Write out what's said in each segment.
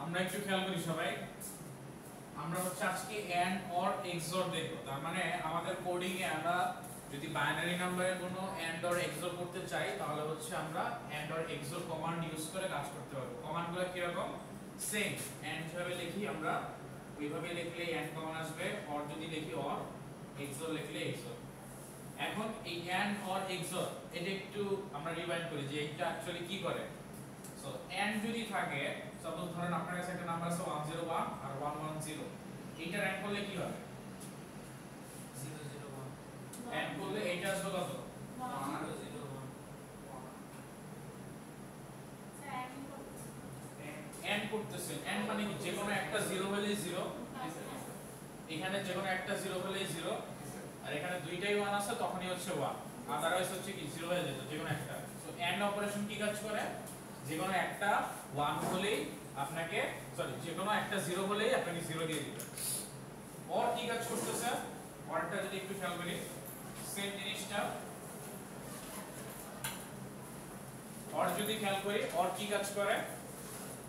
আমরা একটু খেয়াল করি সবাই, আমরা হচ্ছে আজকে এন্ড অর এক্সঅর দেখব। তার মানে আমাদের কোডিং এ আমরা যদি বাইনারি নাম্বারে কোনো এন্ড অর এক্সঅর করতে চাই তাহলে হচ্ছে আমরা এন্ড অর এক্সঅর কমান্ড ইউজ করে কাজ করতে পারবো। কমান্ডগুলো কি রকম? সেম এন্ড ভাবে লিখি আমরা ওইভাবে লিখলে এন্ড কমান্ড আসবে, অর যদি লিখি অর, এক্সঅর লিখলে এক্সঅর। এখন এই এন্ড অর এক্সঅর এটা একটু আমরা রিভাইন্ড করি যে এটা অ্যাকচুয়ালি কি করে। সো এন্ড যদি থাকে, সাপোজ ধরেন আপনার কাছে একটা নাম্বার আছে 101 আর 110, এইটার এন্ড করলে কি হবে? 001 এন্ড করলে এইটা আসবে কত? 101 এন্ড করতেছে, এন্ড মানে কি যে কোনো একটা 0 হলেই 0, এখানে যে কোনো একটা 0 হলেই 0, আর এখানে দুইটাই 1 আছে তখনই হচ্ছে 1, আদারওয়াইজ হচ্ছে কি 0 হয়ে যেত যে কোনো একটা। সো এন্ড অপারেশন কি কাজ করে? যে কোনো একটা 1 হলেই আপনাকে যে কোনো একটা 0 হলেই আপনাকে 0 দিয়ে দিবে। অর কি কাজ করতেছে? অরটা যদি একটু খেয়াল করি, সেম জিনিসটা। অর যদি খেয়াল করি, অর কি কাজ করে?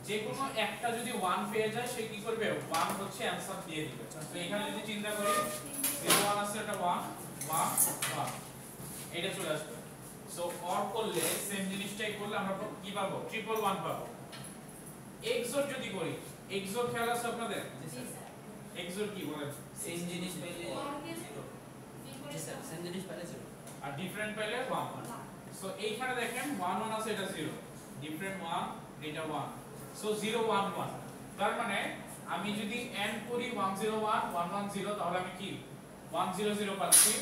যে কোনো একটা যদি 1 পেয়ে যায় সে কি করবে? 1 হচ্ছে অ্যানসার দিয়ে দিবে। তো এখানে যদি চিন্তা করি 0 1 আছে, এটা 1 1 1, এটা চলে আসবে। সো অর করলে সেম জিনিসটাই করলে আমরা কি পাবো? ট্রিপল 1 পাবো। এক্সঅর যদি করি, এক্সঅর খেয়াল আছে আপনাদের? এক্সঅর কি বলেন? সেম জিনিস পেলে 0 জি স্যার সেম জিনিস পেলে 0 আর ডিফারেন্ট পেলে 1 1। সো এইখানে দেখেন 1 1 আছে, এটা 0, ডিফারেন্ট 1, এটা 1। সো 0 1 1, তার মানে আমি যদি এন্ড করি 101 110 তাহলে আমি কি 100 পাচ্ছি।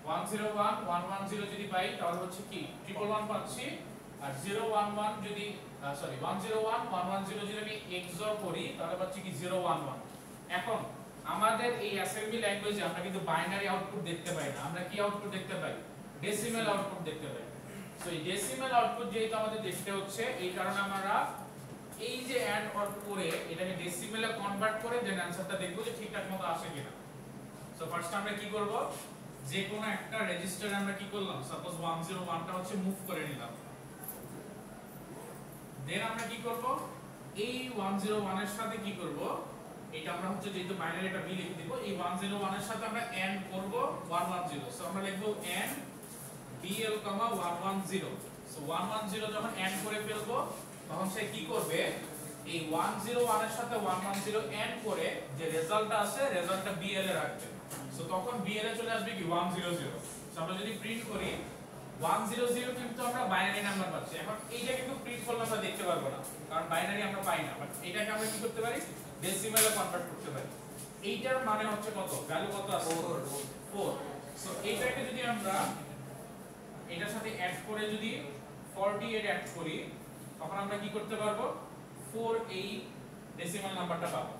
101 110 যদি পাই তাহলে হচ্ছে কি 111 পাচ্ছি। আর 011 যদি 101 110 যদি আমি এক্সঅর করি তাহলে পাচ্ছি কি 011। এখন আমাদের এই অ্যাসেম্বলি ল্যাঙ্গুয়েজে আমরা কিন্তু বাইনারি আউটপুট দেখতে পাই না, আমরা কি আউটপুট দেখতে পাই? ডেসিমাল আউটপুট দেখতে পাই। সো এই ডেসিমাল আউটপুট যেহেতু আমাদের দেখতে হচ্ছে, এই কারণে আমরা এই যে এন্ড অর করে এটাকে ডেসিমেলে কনভার্ট করে দেন आंसरটা দেখব যে ঠিকঠাক মতো আসে কিনা। সো ফার্স্ট আমরা কি করব? যে কোনো একটা রেজিস্টারে আমরা কি করলাম? সাপোজ 101টা হচ্ছে মুভ করে নিলাম। দেন আমরা কি করব? এই 101 এর সাথে কি করব? এটা আমরা হচ্ছে যেহেতু বাইনারি একটা বি লিখে দিব, এই 101 এর সাথে আমরা এন্ড করব 110। সো আমরা লিখব এন্ড bl, 110। সো 110 যখন এন্ড করে ফেলবো তখন সে কি করবে? এই 101 এর সাথে 110 এন্ড করে যে রেজাল্টটা আছে রেজাল্টটা bl এ রাখবে। সো তখন bl এ চলে আসবে কি 100। সো আমরা যদি প্রিন্ট করি 100 কিন্তু আমরা বাইনারি নাম্বার পাচ্ছি। এখন এইটা কিন্তু প্রিন্ট করলে আমরা দেখতে পারবো না কারণ বাইনারি আমরা পাই না, বাট এটাকে আমরা কি করতে পারি? ডেসিমেলে কনভার্ট করতে পারি। এইটার মানে হচ্ছে কত? ভ্যালু কত আছে? 4। সো এইটাকে যদি আমরা এটার সাথে অ্যাড করে যদি 48 অ্যাড করি তখন আমরা কি করতে পারবো? 4 এই ডেসিমাল নাম্বারটা পাবো।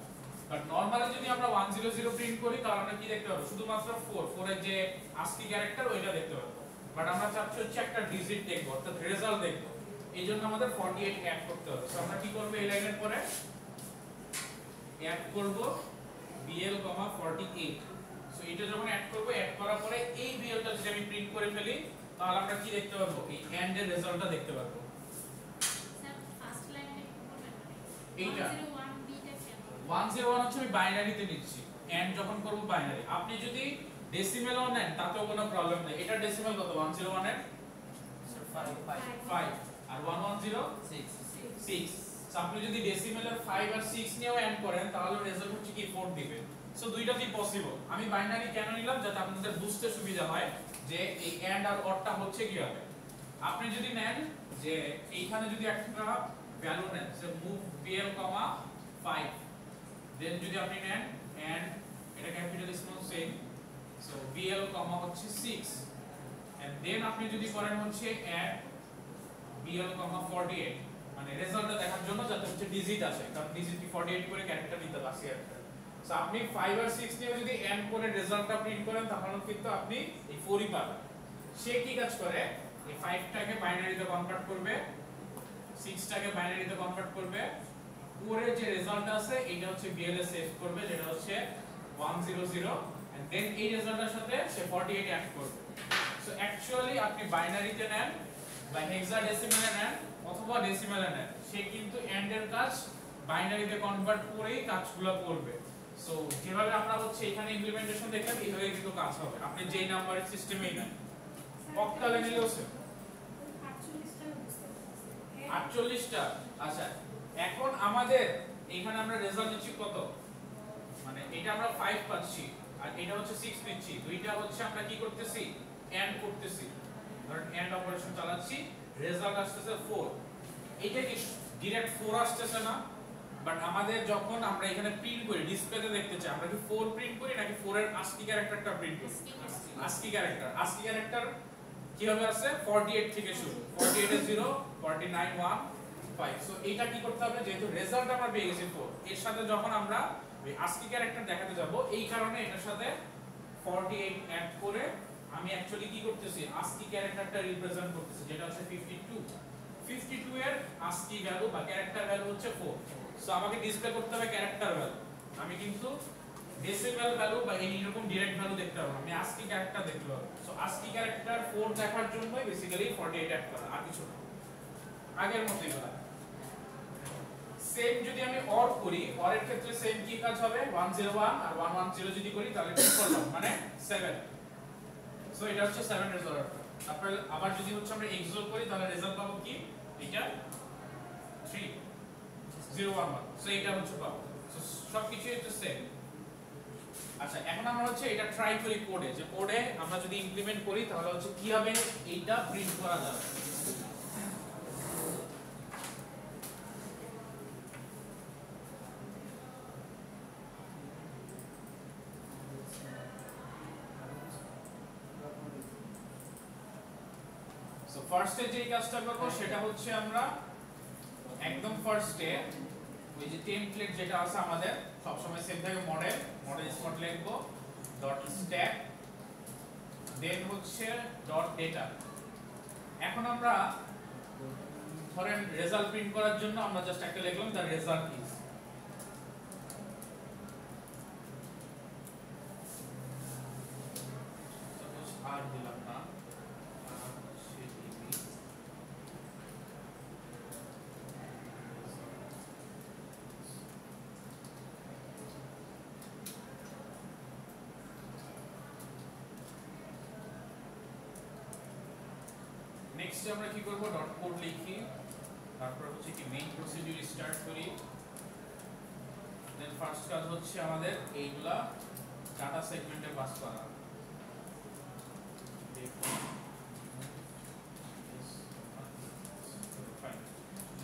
বাট নরমালি যদি আমরা 100 প্রিন্ট করি তাহলে আমরা কি দেখতে পাবো? শুধুমাত্র 4 এর যে ASCII ক্যারেক্টার ওইটা দেখতে পাবো। বাট আমরা চাচ্ছি হচ্ছে একটা ডিজিট দেখবো, অর্থাৎ রেজাল্ট দেখবো। এইজন্য আমাদের 48 অ্যাড করতে হবে। সো আমরা কি করব? এই লাইনের পরে অ্যাড করব bl, 48। সো এটা যখন অ্যাড করব, অ্যাড করার পরে এই bl টা যদি আমি প্রিন্ট করে ফেলি তাহলে আমরা কি দেখতে পারবো? এই এন্ড এর রেজাল্টটা দেখতে পারবো। স্যার ফার্স্ট লাইনে কি বলবেন? এইটা 101 বি টা কেন? 101 হচ্ছে আমি বাইনারিতে নিচ্ছি, এন্ড যখন করব বাইনারি। আপনি যদি ডেসিমেলও নেন তাতেও কোনো প্রবলেম নেই। এটা ডেসিমেল কত? 101 এর 5 আর 110 6। সো আপনি যদি ডেসিমেলের 5 আর 6 নিয়েও এন্ড করেন তাহলে রেজাল্ট হচ্ছে কি 4 দিবে। সো দুইটাতেই পসিবল। আমি বাইনারি কেন নিলাম? যাতে আপনাদের বুঝতে সুবিধা হয় যে এই এন্ড আর অরটা হচ্ছে কিভাবে। আপনি যদি নেন যে এইখানে যদি একটা ভ্যালু নেন সে মুভ bl, 5, দেন যদি আপনি নেন এন্ড এটা capital small same, so bl, হচ্ছে 6, এন্ড দেন আপনি যদি করেন হচ্ছে এন্ড bl, 48, মানে রেজাল্টটা দেখার জন্য যাতে হচ্ছে ডিজিট আসে, কারণ ডিজিট কি 48 করে ক্যারেক্টার নিতে আসে একটা। সো আপনি 5 আর 6 নিয়ে যদি এন্ড করে রেজাল্টটা প্রিন্ট করেন তাহলে কিন্তু আপনি এই 4ই পাবেন। সে কি কাজ করে? এই 5 টাকে বাইনারিতে কনভার্ট করবে, 6 টাকে বাইনারিতে কনভার্ট করবে, পরে যে রেজাল্ট আছে এটা হচ্ছে bl এ সেভ করবে যেটা হচ্ছে 100, এন্ড দেন এই রেজাল্টের সাথে সে 48 অ্যাড করবে। সো অ্যাকচুয়ালি আপনি বাইনারিতে নেন বা হেক্সাডেসিমালে নেন অথবা ডেসিমালে নেন, সে কিন্তু এন্ড এর কাজ বাইনারিতে কনভার্ট করেই কাজগুলো করবে। সো যেভাবে আমরা হচ্ছে এখানে ইমপ্লিমেন্টেশন দেখলাম এইভাবে কিন্তু কাজ হবে, আপনি যেই নাম্বারের সিস্টেমেই না অক্টালে নিলেও সেম। 48টা। আচ্ছা এখন আমাদের এখানে আমরা রেজাল্ট নিচ্ছি কত, মানে এটা আমরা 5 পাচ্ছি আর এটা হচ্ছে 6 নিচ্ছি, দুইটা হচ্ছে আমরা কি করতেছি এন্ড করতেছি, ধরেন এন্ড অপারেশন চালাচ্ছি, রেজাল্ট আসতেছে 4। এটা কি ডাইরেক্ট 4 আসতেছে না, বাট আমাদের যখন আমরা এখানে প্রিন্ট করি ডিসপ্লেতে দেখতে চাই আমরা কি 4 প্রিন্ট করি নাকি 4 এর ASCII ক্যারেক্টারটা প্রিন্ট করি। ASCII ক্যারেক্টার কিভাবে আছে 48 থেকে শুরু, 48 এ 0 49 1 5। সো এটা কি করতে হবে, যেহেতু রেজাল্ট আমরা পেয়ে গেছি 4, এর সাথে যখন আমরা ওই ASCII ক্যারেক্টার দেখাতে যাব এই কারণে এটার সাথে 48 অ্যাড করে আমি অ্যাকচুয়ালি কি করতেছি ASCII ক্যারেক্টারটা রিপ্রেজেন্ট করতেছি, যেটা হচ্ছে 52 এর ASCII ভ্যালু বা ক্যারেক্টার ভ্যালু হচ্ছে 4। সো আমাকে ডিসপ্লে করতে হবে ক্যারেক্টার ভ্যালু, আমি কিন্তু ডেসিমাল ভ্যালু বা এরকম ডাইরেক্ট ভ্যালু দেখতে হবে, আমি ASCII ক্যারেক্টার দেখতে হবে। সো ASCII ক্যারেক্টার 4 দেখার জন্য বেসিক্যালি 48 অ্যাড করা, আর কিছু না, আগের মতই করা। সেম যদি আমি অর করি, অর এর ক্ষেত্রে সেম কি কাজ হবে 101 আর 110 যদি করি তাহলে কি করলাম মানে 7। সো এটা হচ্ছে 7 রেজাল্ট। তারপর আবার যদি হচ্ছে আমরা এক্সোর করি তাহলে রেজাল্ট পাবো কি এটা 3011। সো এটা হচ্ছে পাবো, সো সবকিছু হচ্ছে সেম। আচ্ছা এখন আমরা হচ্ছে এটা ট্রাই করি কোডে, যে কোডে আমরা যদি ইমপ্লিমেন্ট করি তাহলে হচ্ছে কিভাবে এইটা প্রিন্ট করা যাবে। সো ফার্স্টে যে কাজটা করব সেটা হচ্ছে আমরা একদম ফার্স্টে ওই যে টেমপ্লেট যেটা আছে আমাদের সব সময় সেম থাকে, মডেল স্পট লিখব ডট স্ট্যাক, দেন হচ্ছে ডট ডেটা। এখন আমরা ধরেন রেজাল্ট প্রিন্ট করার জন্য আমরা জাস্ট একটা লিখলাম দা রেজাল্ট ইজ, সাপোজ আর দিলাম না, নেক্সট আমরা কি করব ডট কোড লিখি, তারপর হচ্ছে কি মেইন প্রসিডিউর স্টার্ট করি, দেন ফার্স্ট কাজ হচ্ছে আমাদের এইগুলা ডাটা সেগমেন্টে পাস করা।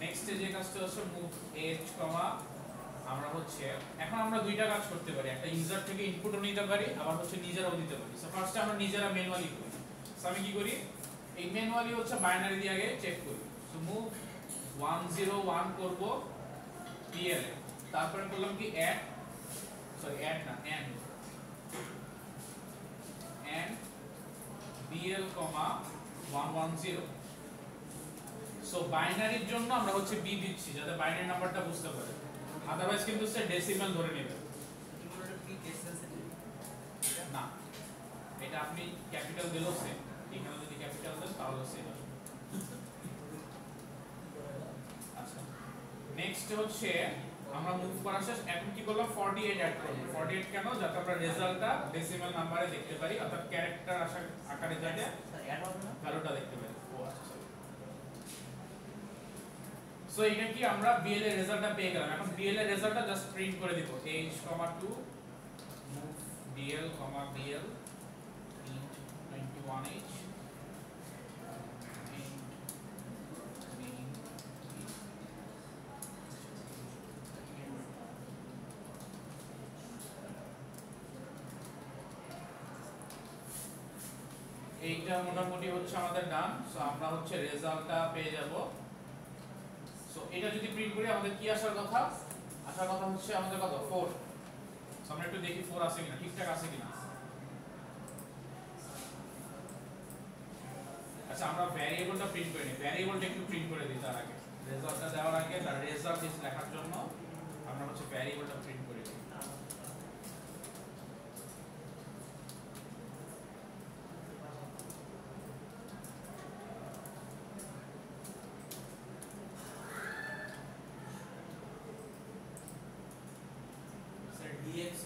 নেক্সট যে কাজটা হচ্ছে মুভ এজ কমা, আমরা হচ্ছে এখন আমরা দুইটা কাজ করতে পারি, একটা ইউজার থেকে ইনপুটও নিতে পারি আবার হচ্ছে নিজেরাও দিতে পারি। সো ফার্স্টে আমরা নিজেরা ম্যানুয়ালি করি। সো আমি কি করি এই ম্যানুয়ালি হচ্ছে বাইনারি দিয়ে আগে চেক করি। সো মুভ 101 করব pl, তারপরে করলাম কি অ্যাড and bl, 110। সো বাইনারির জন্য আমরা হচ্ছে b দিচ্ছি যাতে বাইনারি নাম্বারটা বুঝতে পারে, আদারওয়াইজ কিন্তু সে ডেসিমাল ধরে নেবে না। এটা আপনি ক্যাপিটাল দিলেও সেম, এখানে যদি ক্যাপিটাল দেন তাহলে সেম আসবে। আচ্ছা নেক্সট হচ্ছে আমরা মুভ করা শেষ, এখন কি করলাম 48 অ্যাড করব। 48 কেন, যাতে আমরা রেজাল্টটা ডেসিমাল নাম্বারে দেখতে পারি, অর্থাৎ ক্যারেক্টার আকারে যাতে অ্যাড হবে না, ভ্যালুটা দেখতে পারি। ও আচ্ছা, সো এটা কি আমরা bl এর রেজাল্টটা পেয়ে গেলাম। এখন bl এর রেজাল্টটা জাস্ট প্রিন্ট করে দিব h2 move bl, int 21h এইটা মোটামুটি হচ্ছে আমাদের ডান। সো আমরা হচ্ছে রেজাল্টটা পেয়ে যাব। সো এটা যদি প্রিন্ট করি আমাদের কি আসার কথা হচ্ছে আমাদের কত 4। সো আমরা একটু দেখি 4 আছে কিনা, ঠিকঠাক আছে কিনা। আচ্ছা আমরা ভ্যারিয়েবলটা প্রিন্ট করে নিই, ভ্যারিয়েবলটা একটু প্রিন্ট করে দিই তার আগে, রেজাল্টটা দেওয়ার আগে তার রেজাল্ট ইজ লেখার জন্য আমরা হচ্ছে ভ্যারিয়েবলটা প্রিন্ট করে দিই।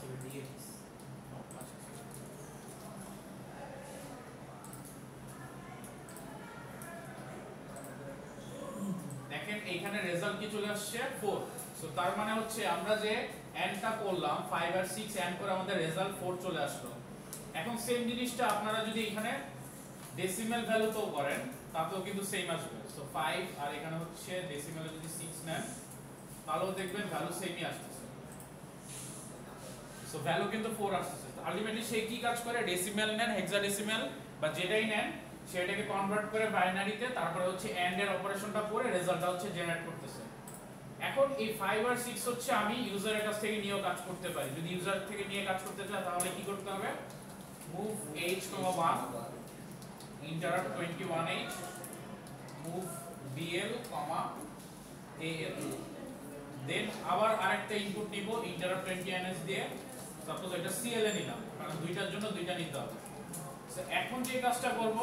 হবে ডিএক্স। দেখেন এইখানে রেজাল্ট কি চলে আসছে 4। সো তার মানে হচ্ছে আমরা যে এন্ডটা করলাম 5 আর 6 এন্ড করে আমাদের রেজাল্ট 4 চলে আসলো। এখন সেম জিনিসটা আপনারা যদি এখানে ডেসিমাল ভ্যালুতেও করেন তাতেও কিন্তু সেম আসবে। সো 5 আর এখানে হচ্ছে ডেসিমালে যদি 6 নেন তাহলেও দেখবেন ভ্যালু সেমই আসতেছে। সো ভ্যালু কিন্তু 4 আসতেছে। আলটিমেটলি সে কি কাজ করে, ডেসিমাল নেন, হেক্সাডেসিমাল বা যেটাই নেন সেটাকে কনভার্ট করে বাইনারিতে, তারপরে হচ্ছে এন্ড এর অপারেশনটা করে রেজাল্টটা হচ্ছে জেনারেট করতেছে। এখন এই 5 আর 6 হচ্ছে আমি ইউজারের কাছ থেকে নিয়েও কাজ করতে পারি। যদি ইউজার থেকে নিয়ে কাজ করতে চাই তাহলে কি করতে হবে, move h1 interrupt 21h move bl al, দেন আবার আরেকটা ইনপুট নিব interrupt 20ns দিয়ে, সাপোজ এটা cl এ নিলাম কারণ দুইটার জন্য দুইটা নিতে হবে। সো এখন যে কাজটা করব,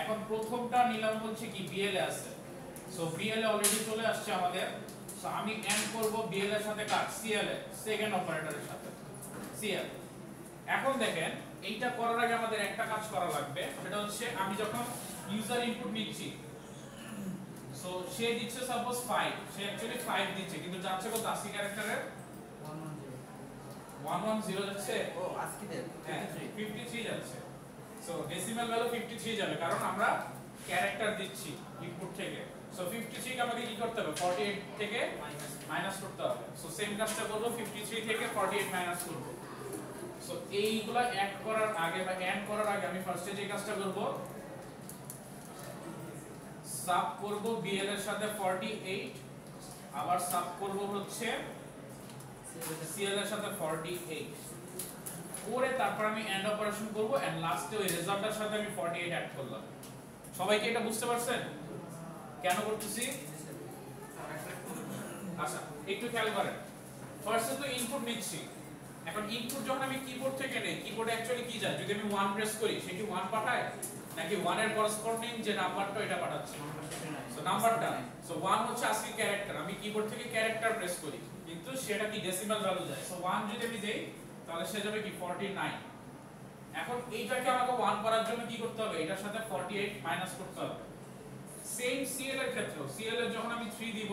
এখন প্রথমটা নিলাম হচ্ছে কি bl এ আছে। সো bl এ অলরেডি চলে আসছে আমাদের। সো আমি এন্ড করব bl এর সাথে কাজ cl এ, সেকেন্ড অপারেটরের সাথে cl। এখন দেখেন এইটা করার আগে আমাদের একটা কাজ করা লাগবে, সেটা হচ্ছে আমি যখন ইউজার ইনপুট নিচ্ছি, সো সে দিচ্ছে সাপোজ 5, সে অ্যাকচুয়ালি 5 দিচ্ছে কিন্তু যাচ্ছে কত ASCII ক্যারেক্টারের 110 যাচ্ছে। ও আজকে দেন হ্যাঁ 53 যাচ্ছে। সো ডেসিমাল ভ্যালু 53 যাবে কারণ আমরা ক্যারেক্টার দিচ্ছি ইনপুট থেকে। সো 53 কে আমাকে কি করতে হবে, 48 থেকে মাইনাস করতে হবে। সো সেম কাজটা করব, 53 থেকে 48 মাইনাস করব। সো এইগুলা অ্যাড করার আগে বা এন্ড করার আগে আমি ফার্স্টে যে কাজটা করব, সাব করব bl এর সাথে 48, আবার সাব করব হচ্ছে cl এর সাথে 48 করে তারপর আমি এন্ড অপারেশন করব এন্ড লাস্টে ওই রেজাল্টের সাথে আমি 48 অ্যাড করলাম। সবাই কি এটা বুঝতে পারছেন কেন করতেছি? আচ্ছা একটু খেয়াল করেন, ফার্স্টে তো ইনপুট নিচ্ছি। এখন ইনপুট যখন আমি কিবোর্ড থেকে নেই, কিবোর্ডে অ্যাকচুয়ালি কি যায়, যদি আমি 1 প্রেস করি সে কি 1 পাঠায় নাকি 1 এর করেসপন্ডিং যে নাম্বারটা এটা পাঠাচ্ছে? সো নাম্বারটা, সো 1 হচ্ছে ASCII ক্যারেক্টার, আমি কিবোর্ড থেকে ক্যারেক্টার প্রেস করি কিন্তু সেটা কি ডেসিমাল ভ্যালু যায়। সো 1 যদি আমি দেই তাহলে সে যাবে কি 49। এখন এইটাকে আমাকে 1 করার জন্য কি করতে হবে, এটার সাথে 48 মাইনাস করতে হবে। সেম cl এর ক্ষেত্রেও, cl এর যখন আমি 3 দিব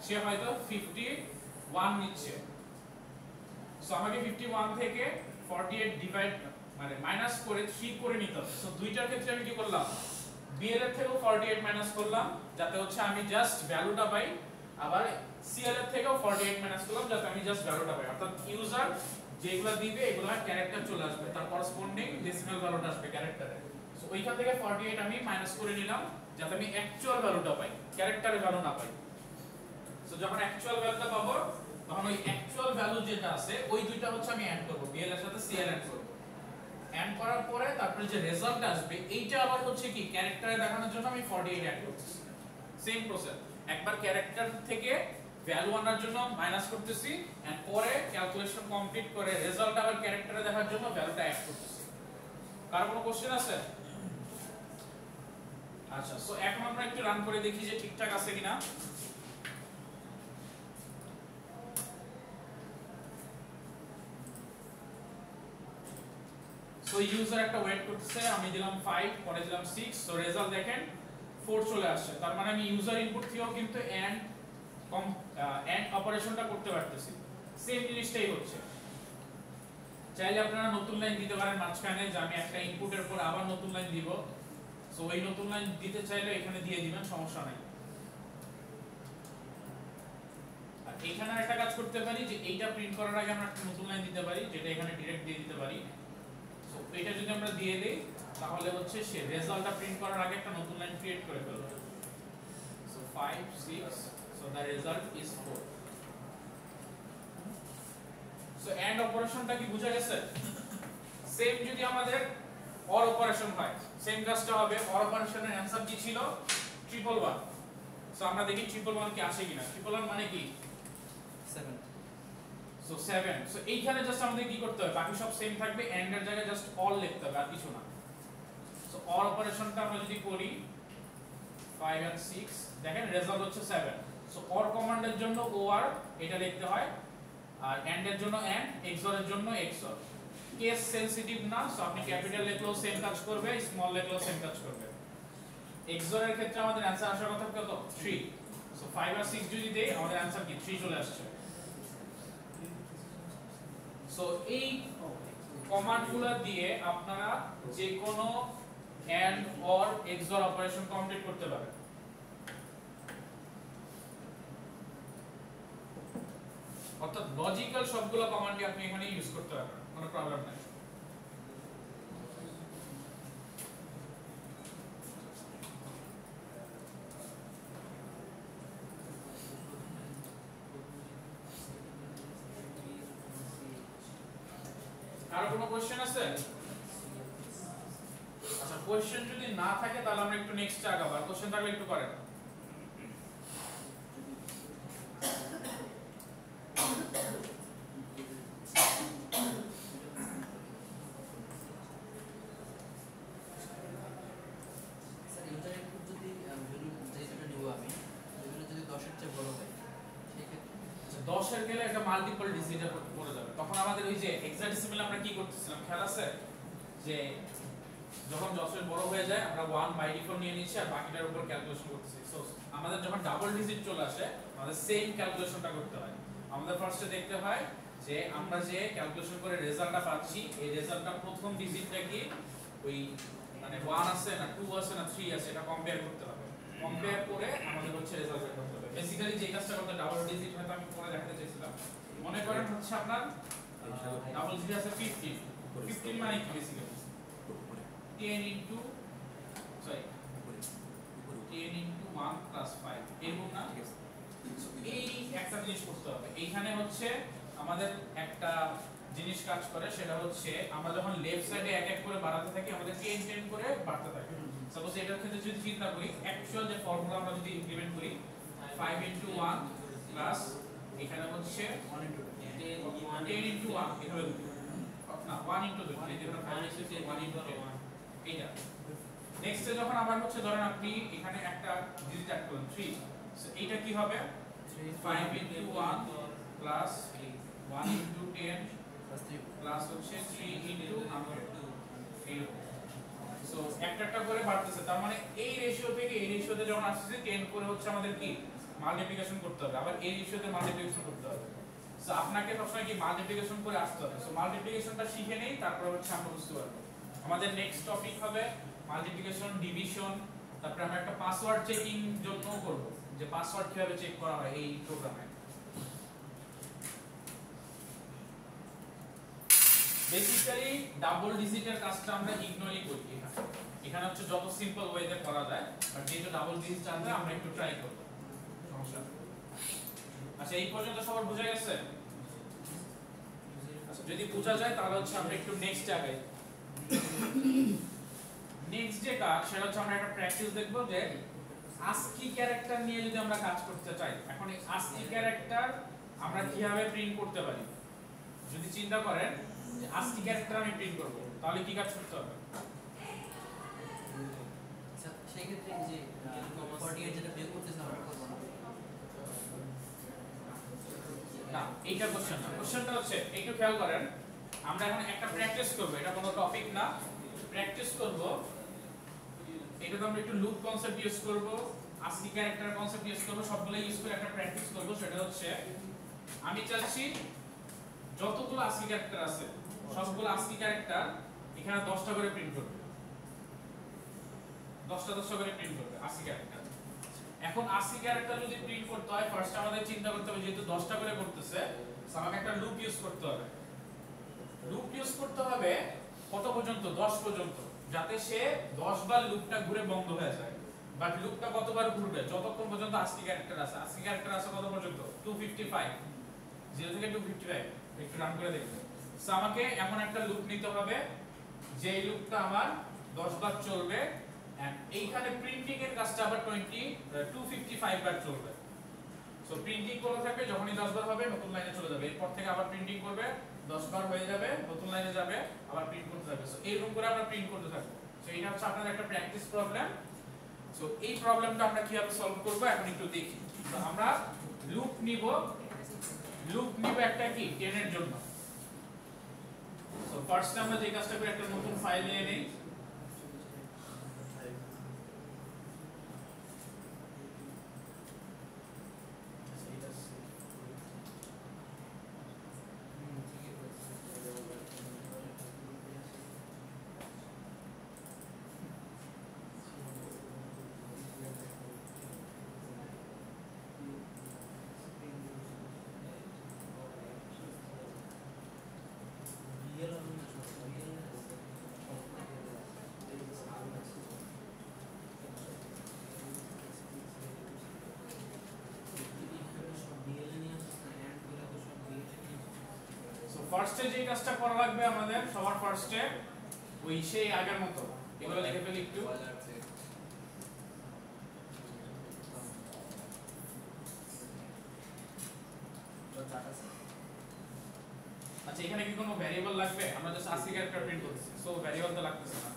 সে হয়তো 51 নিচ্ছে। সো আমাকে 51 থেকে 48 ডিভাইড মানে মাইনাস করে 3 করে নিতে হবে। সো দুইটার ক্ষেত্রে আমি কি করলাম, bl এর থেকেও 48 মাইনাস করলাম যাতে হচ্ছে আমি জাস্ট ভ্যালুটা পাই, আবার cl এর থেকেও 48 মাইনাস করলাম যাতে আমি জাস্ট ভ্যালুটা পাই। অর্থাৎ ইউজার যেগুলা দিবে এগুলা ক্যারেক্টার চলে আসবে, তার করেসপন্ডিং ডেসিমাল ভ্যালুটা আসবে ক্যারেক্টারে। সো ওইখান থেকে 48 আমি মাইনাস করে নিলাম যাতে আমি অ্যাকচুয়াল ভ্যালুটা পাই, ক্যারেক্টারের ভ্যালু না পাই। সো যখন অ্যাকচুয়াল ভ্যালুটা পাবো তখন ওই অ্যাকচুয়াল ভ্যালু যেটা আছে ওই দুইটা হচ্ছে আমি এন্ড করব, bl এর সাথে cl এন্ড করব। এন্ড করার পরে তারপরে যে রেজাল্ট আসবে এইটা আবার হচ্ছে কি ক্যারেক্টারে দেখানোর জন্য আমি 48 অ্যাড করতেছি। সেম প্রসেস, একবার ক্যারেক্টার থেকে ভ্যালু আনার জন্য মাইনাস করতেছি এন্ড পরে ক্যালকুলেশন কমপ্লিট করে রেজাল্ট আবার ক্যারেক্টারে দেখার জন্য ভ্যালুটা অ্যাড করতেছি। কার কোনো কোশ্চেন আছে? আচ্ছা, সো এখন আমরা একটু রান করে দেখি যে ঠিকঠাক আছে কিনা। সো ইউজার একটা ওয়েট করতেছে, আমি দিলাম 5, পরে দিলাম 6, সো রেজাল্ট দেখেন 4 চলে আসছে। তার মানে আমি ইউজার ইনপুট থেকেও কিন্তু এন্ড অপারেশনটা করতে পারতেছি। সেম জিনিসটাই হচ্ছে। চাইলে আপনারা নতুন লাইন দিতে পারেন মাঝখানে, যে আমি একটা ইনপুটের পর আবার নতুন লাইন দিব। সো ওই নতুন লাইন দিতে চাইলে এখানে দিয়ে দিবেন, সমস্যা নাই। আর এখানে একটা কাজ করতে পারি যে এইটা প্রিন্ট করার আগে আমরা একটা নতুন লাইন দিতে পারি, যেটা এখানে ডাইরেক্ট দিয়ে দিতে পারি। সো এটা যদি আমরা দিয়ে দেই তাহলে হচ্ছে সে রেজাল্টটা প্রিন্ট করার আগে একটা নতুন লাইন ক্রিয়েট করে ফেলবে। So 5 6, so the result is 4। So and অপারেশনটা কি বুঝা গেছে? সেম যদি আমাদের অর অপারেশন হয় সেম কাজটা হবে। অর অপারেশনের অ্যানসার কি ছিল? 111। সো আমরা দেখি 111 কি আসে কিনা। 111 মানে কি? 7। সো 7। সো এইখানে জাস্ট আমাদের কি করতে হবে, বাকি সব সেম থাকবে, এন্ড এর জায়গায় জাস্ট অল লিখতে হবে আর কিছু না। সো অর অপারেশনটা আমরা যদি করি 5 and 6, দেখেন রেজাল্ট হচ্ছে 7। সো অর কমান্ডের জন্য ওআর এটা লিখতে হয় আর এন্ড এর জন্য এন্ড, এক্সর এর জন্য এক্সর। কেস সেনসিটিভ না, সো আপনি ক্যাপিটাল লিখলেও সেম কাজ করবে, স্মল লিখলেও সেম কাজ করবে। এক্সর এর ক্ষেত্রে আমাদের অ্যানসার আসার কথা কত? 3। সো 5 আর 6 যদি দেই আমাদের অ্যানসার কি 3 চলে আসছে। সো এই কমান্ডগুলো দিয়ে আপনারা যে কোনো and or XOR operation complete করতে পারেন। অর্থাৎ লজিক্যাল সবগুলো কমান্ডই আপনি এখানে ইউজ করতে পারবেন, কোনো প্রবলেম নাই। কারো কোনো কোশ্চেন আছে? আচ্ছা, কোশ্চেন যদি না থাকে তাহলে আমরা একটু নেক্সট আগাবো, আর কোশ্চেন থাকলে একটু করেন। স্যার ইন্টারেক্টিভ যদি ভ্যালু যেটা নিব আমি এগুলো যদি 10 এর চেয়ে বড় হয় সেই ক্ষেত্রে 10 এর গেলে একটা মাল্টিপল ডিজিটে পড়ে যাবে। তখন আমাদের ওই যে হেক্সাডেসিমাল আমরা কি করতেছিলাম খেয়াল আছে, যে যখন 10 এর বড় হয়ে যায় আমরা 1 বাই ডিফল্ট নিয়ে নিচ্ছি আর বাকিটার উপর ক্যালকুলেশন করতেছি। সো আমাদের যখন ডাবল ডিজিট চলে আসে আমাদের সেম ক্যালকুলেশনটা করতে হয়। আমাদের ফার্স্টে দেখতে হয় যে আমরা যে ক্যালকুলেশন করে রেজাল্টটা পাচ্ছি এই রেজাল্টটা প্রথম ডিজিটটা কি ওই মানে 1 আছে না 2 আছে না 3 আছে এটা কম্পেয়ার করতে হবে। কম্পেয়ার করে আমাদের হচ্ছে রেজাল্ট বের করতে হবে। বেসিক্যালি যে কাজটা করতে ডাবল ডিজিট হয়তো আমি পরে দেখাতে চাইছিলাম। মনে করেন হচ্ছে আপনার ডাবল ডিজিট আছে 15 15 মানে কি basically 10 into sorry 10 into 1 plus 5 এরকম না? এই একটা জিনিস করতে হবে। এইখানে হচ্ছে আমাদের একটা জিনিস কাজ করে, সেটা হচ্ছে আমরা যখন লেফট সাইডে এক এক করে বাড়াতে থাকি আমাদের 10 10 করে বাড়তে থাকে। সাপোজ এটার ক্ষেত্রে যদি চিন্তা করি অ্যাকচুয়াল যে ফর্মুলা আমরা যদি ইমপ্লিমেন্ট করি 5 into 1 প্লাস এখানে হচ্ছে 10 into 1 এভাবে না 1 into 2 মানে যেটা 5 আছে 1 into 10 এইটা। নেক্সটে যখন আবার হচ্ছে ধরেন আপনি এখানে একটা ডিজিট অ্যাড করলেন 3, সো এইটা কি হবে 5 into 1 প্লাস 1 into 10 প্লাস হচ্ছে 3 into 100 এইরকম। সো একটা একটা করে বাড়তেছে, তার মানে এই রেশিও থেকে এই রেশিওতে যখন আসছে 10 করে হচ্ছে আমাদের কি মাল্টিপ্লিকেশন করতে হবে, আবার এই রেশিওতে মাল্টিপ্লিকেশন করতে হবে। সো আপনাকে সবসময় কি মাল্টিপ্লিকেশন করে আসতে হবে। সো মাল্টিপ্লিকেশনটা শিখে নেই, তারপর হচ্ছে আমরা বুঝতে পারবো। আমাদের নেক্সট টপিক হবে মাল্টিপ্লিকেশন, ডিভিশন, তারপর আমরা একটা পাসওয়ার্ড চেকিং জন্য করব যে পাসওয়ার্ড কিভাবে চেক করা হয় এই প্রোগ্রামে। বেসিক্যালি ডাবল ডিজিটের কাজটা আমরা ইগনোরই করি এখানে। এখানে হচ্ছে যত সিম্পল ওয়েতে করা যায়, বাট যেহেতু ডাবল ডিজিট আছে আমরা একটু ট্রাই করব, সমস্যা নেই। আচ্ছা, এই পর্যন্ত সবার বোঝা গেছে? আচ্ছা, যদি বোঝা যায় তাহলে হচ্ছে আমরা একটু নেক্সট আগাই। নেক্সট যে কাজ সেটা হচ্ছে আমরা একটা প্র্যাকটিস দেখব যে ASCII ক্যারেক্টার নিয়ে যদি আমরা কাজ করতে চাই। এখন এই ASCII ক্যারেক্টার আমরা কিভাবে প্রিন্ট করতে পারি, যদি চিন্তা করেন যে ASCII ক্যারেক্টার আমি প্রিন্ট করব তাহলে কি কাজ করতে হবে? আচ্ছা সেই ক্ষেত্রে এই যে 48 যেটা বের করতেছে আমরা করব না না, এইটা কোশ্চেন না। কোশ্চেনটা হচ্ছে একটু খেয়াল করেন, আমরা এখন একটা প্র্যাকটিস করব, এটা কোনো টপিক না, প্র্যাকটিস করব। এটা তো আমরা একটু লুপ কনসেপ্ট ইউজ করব, ASCII ক্যারেক্টার কনসেপ্ট ইউজ করব, সবগুলো ইউজ করে একটা প্র্যাকটিস করব। সেটা হচ্ছে আমি চাচ্ছি যতগুলো ASCII ক্যারেক্টার আছে সবগুলো ASCII ক্যারেক্টার এখানে 10টা করে প্রিন্ট করবে, 10টা করে প্রিন্ট করবে ASCII ক্যারেক্টার। এখন ASCII ক্যারেক্টার যদি প্রিন্ট করতে হয় ফার্স্ট আমাদের চিন্তা করতে হবে যেহেতু 10টা করে করতেছে আমাকে একটা লুপ ইউজ করতে হবে। লুপ ইউজ করতে হবে কত পর্যন্ত? 10 পর্যন্ত, যাতে সে 10 বার লুপটা ঘুরে বন্ধ হয়ে যায়। বাট লুপটা কতবার ঘুরবে? যতক্ষণ পর্যন্ত ASCII ক্যারেক্টার আছে। ASCII ক্যারেক্টার আছে কত পর্যন্ত? 255, 0 থেকে 255। একটু রান করে দেখবেন। সো আমাকে এমন একটা লুপ নিতে হবে যে লুপটা আমার 10 বার চলবে, এন্ড এইখানে প্রিন্টিং এর কাজটা আবার 255 বার চলবে। সো প্রিন্টিং করে থাকবে, যখনই 10 বার হবে নতুন লাইনে চলে যাবে, এরপর থেকে আবার প্রিন্টিং করবে, 10 বার হয়ে যাবে নতুন লাইনে যাবে, আবার প্রিন্ট করতে থাকবে। সো এরকম করে আমরা প্রিন্ট করতে থাকবো। সো এটা হচ্ছে আপনাদের একটা প্র্যাকটিস প্রবলেম। সো এই প্রবলেমটা আমরা কিভাবে সলভ করব এখন একটু দেখি। তো আমরা লুপ নিব দিব একটা কি 10 এর জন্য। সো ফার্স্ট আমরা যে কাজটা করে একটা নতুন ফাইল নিয়ে নেই। ফার্স্টে যে কাজটা করা লাগবে আমাদের সবার ফার্স্টে ওই সেই আগের মতো এগুলো লিখে ফেলি একটু। আচ্ছা এখানে কি কোনো ভ্যারিয়েবল লাগবে? আমরা জাস্ট ASCII ক্যারেক্টার প্রিন্ট করতেছি, সো ভ্যারিয়েবল তো লাগতেছে না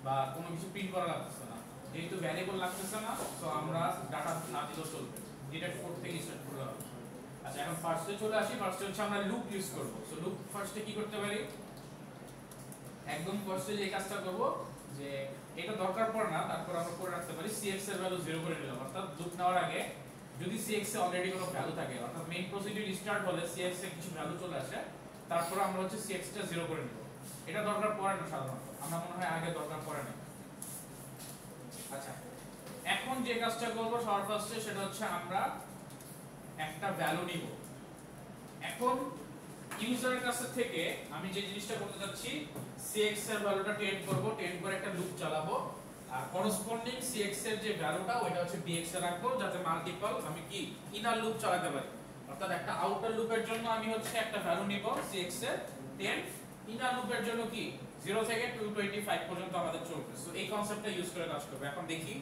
বা কোনো কিছু প্রিন্ট করা লাগতেছে না। যেহেতু ভ্যারিয়েবল লাগতেছে না, সো আমরা ডাটা না দিলেও চলবে, যেটা কোড থেকে স্টার্ট করতে হবে। আচ্ছা এখন ফার্স্টে চলে আসি। ফার্স্টে হচ্ছে আমরা লুপ ইউজ করব। সো লুপ ফার্স্টে কি করতে পারি? একদম ফার্স্টে যে কাজটা করব যে এটা দরকার পড়ে না, তারপর আমরা করে রাখতে পারি cx এর ভ্যালু 0 করে নিলাম। অর্থাৎ লুপ নেওয়ার আগে যদি cx এ অলরেডি কোনো ভ্যালু থাকে, অর্থাৎ মেইন প্রসিডিউর স্টার্ট হলে cx এ কিছু ভ্যালু চলে আসে, তারপর আমরা হচ্ছে cx টা 0 করে নিব। এটা দরকার পড়ে না সাধারণত, আমরা মনে হয় আগে দরকার পড়ে না। আচ্ছা এখন যে কাজটা করব সবার ফার্স্টে সেটা হচ্ছে আমরা একটা ভ্যালু নিব। এখন ইউজারের কাছ থেকে আমি যে জিনিসটা করতে যাচ্ছি, cx এর ভ্যালুটা 10 করব, 10 করে একটা লুপ চালাবো, আর করসপন্ডিং cx এর যে ভ্যালুটা ওটা হচ্ছে bx এ রাখবো, যাতে মাল্টিপল আমি কি ইনার লুপ চালাতে পারি। অর্থাৎ একটা আউটার লুপের জন্য আমি হচ্ছে একটা ভ্যালু নিব cx এর 10, ইনার লুপের জন্য কি 0 থেকে 225 পর্যন্ত আমাদের চলবে। সো এই কনসেপ্টটা ইউজ করে কাজ করব। এখন দেখি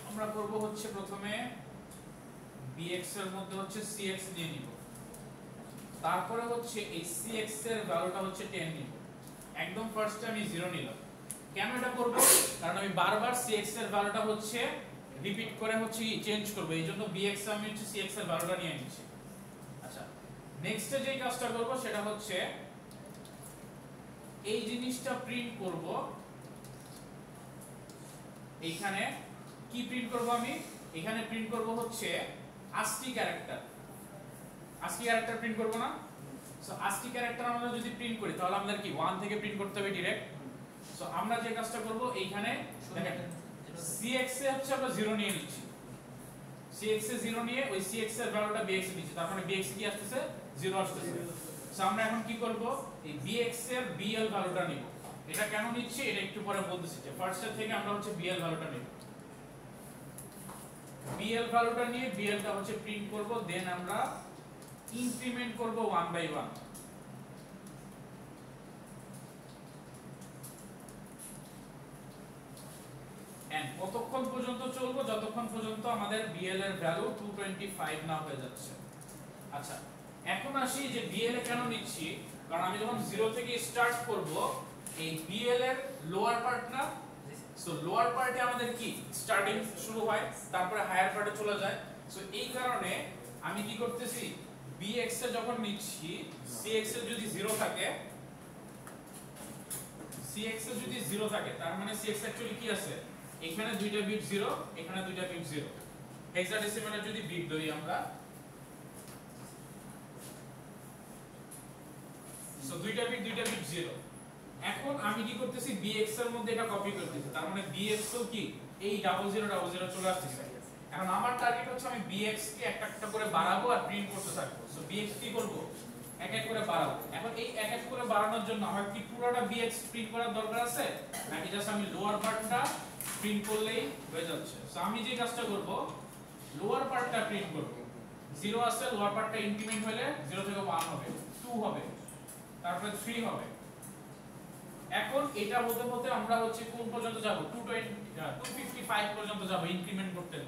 আমরা করব হচ্ছে প্রথমে bx এর মধ্যে হচ্ছে cx নিয়ে নিব, তারপরে হচ্ছে এই cx এর ভ্যালুটা হচ্ছে 10 নিব। একদম ফার্স্টে আমি 0 নিলাম। কেন এটা করব? কারণ আমি বারবার cx এর ভ্যালুটা হচ্ছে রিপিট করে হচ্ছে চেঞ্জ করব, এইজন্য bx আমি হচ্ছে cx এর ভ্যালুটা নিয়ে নিচ্ছি। আচ্ছা নেক্সটে যে কাজটা করব সেটা হচ্ছে এই জিনিসটা প্রিন্ট করব। এইখানে কি প্রিন্ট করব? আমি এখানে প্রিন্ট করব হচ্ছে ASCII character. ASCII character print করব না? সো ASCII ক্যারেক্টার আমরা যদি প্রিন্ট করি তাহলে আমাদের কি 1 থেকে প্রিন্ট করতে হবে ডাইরেক্ট। সো আমরা যে কাজটা করব এইখানে দেখেন cx এ হচ্ছে আমরা 0 নিয়ে নিচ্ছি, cx এ 0 নিয়ে ওই cx এর ভ্যালুটা bx এ দিচ্ছি, তার মানে bx কি আসছে 0 আসছে। সো আমরা এখন কি করব? এই bx এর bl ভ্যালুটা নিব। এটা কেন নিচ্ছি এটা একটু পরে বলতেছি। যে ফার্স্টের থেকে আমরা হচ্ছে bl ভ্যালুটা নিব, bl ভ্যালুটা নিয়ে bl টা হচ্ছে প্রিন্ট করব, দেন আমরা ইনক্রিমেন্ট করব 1 বাই 1। এন্ড কতক্ষণ পর্যন্ত চলবো? যতক্ষণ পর্যন্ত আমাদের bl এর ভ্যালু 225 না হয়ে যাচ্ছে। আচ্ছা এখন আসি যে bl এ কেন নিচ্ছি, কারণ আমি যখন 0 থেকে স্টার্ট করব এই bl এর লোয়ার পার্ট না, সো লোয়ার পার্টে আমাদের কি স্টার্টিং শুরু হয়, তারপরে হায়ার পার্টে চলে যায়। সো এই কারণে আমি কি করতেছি, bx এ যখন নিচ্ছি cx এ যদি 0 থাকে, cx এ যদি 0 থাকে তার মানে cx অ্যাকচুয়ালি কি আছে, এখানে দুইটা বিট 0, এখানে দুইটা বিট 0। হেক্সাডেসিমালে যদি বিট ধরি আমরা, সো দুইটা বিট 0। এখন আমি কি করতেছি, bx এর মধ্যে এটা কপি করতেছি, তার মানে bx ও কি এই 0000 চলে আসছে। এখন আমার টার্গেট হচ্ছে আমি bx কে একটা একটা করে বাড়াবো আর প্রিন্ট করতে থাকবো। সো bx কি করব, এক এক করে বাড়াবো। এখন এই এক এক করে বাড়ানোর জন্য আমার কি পুরোটা bx প্রিন্ট করার দরকার আছে, নাকি জাস্ট আমি লোয়ার পার্টটা প্রিন্ট করলেই হয়ে যাচ্ছে? সো আমি যে কাজটা করব, লোয়ার পার্টটা প্রিন্ট করব। 0 আছে, লোয়ার পার্টটা ইনক্রিমেন্ট হলে 0 থেকে 1 হবে, 2 হবে, তারপরে 3 হবে। এখন এটা হতে হতে আমরা হচ্ছে কোন পর্যন্ত যাব, 255 পর্যন্ত যাব ইনক্রিমেন্ট করতে।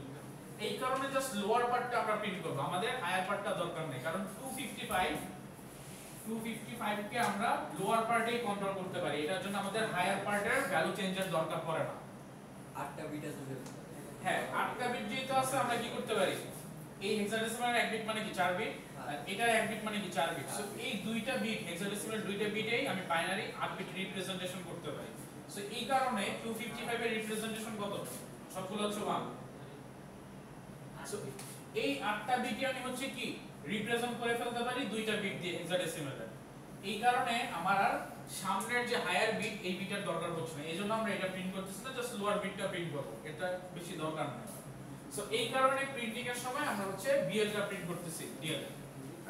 এই কারণে জাস্ট লোয়ার পার্টটা আমরা প্রিন্ট করব, আমাদের হায়ার পার্টটা দরকার নেই, কারণ 255 কে আমরা লোয়ার পার্টেই কন্ট্রোল করতে পারি। এটার জন্য আমাদের হায়ার পার্টের ভ্যালু চেঞ্জের দরকার পড়ে না। 8টা বিট আছে। হ্যাঁ 8টা বিট যেহেতু আছে, আমরা কি করতে পারি, এই হেক্সাডেসিমালের এক বিট মানে কি 4 বিট, আর এটার এক বিট মানে কি 4 বিট। সো এই দুইটা বিট হেক্সাডেসিমাল দুইটা বিটেই আমি বাইনারি 8 বিট রিপ্রেজেন্টেশন করতে পারি। সো এই কারণে 255 এর রিপ্রেজেন্টেশন কত, সবগুলো হচ্ছে 1। সো এই 8টা বিটই আমি হচ্ছে কি রিপ্রেজেন্ট করে ফেলতে পারি দুইটা বিট দিয়ে হেক্সাডেসিমালের। এই কারণে আমার আর সামনের যে হায়ার বিট এই বিটের দরকার হচ্ছে না, এইজন্য আমরা এটা প্রিন্ট করতেছি না, জাস্ট লোয়ার বিটটা প্রিন্ট করব, এটা বেশি দরকার নেই। সো এই কারণে প্রিন্টিং এর সময় আমরা হচ্ছে বিএল টা প্রিন্ট করতেছি ডিএল।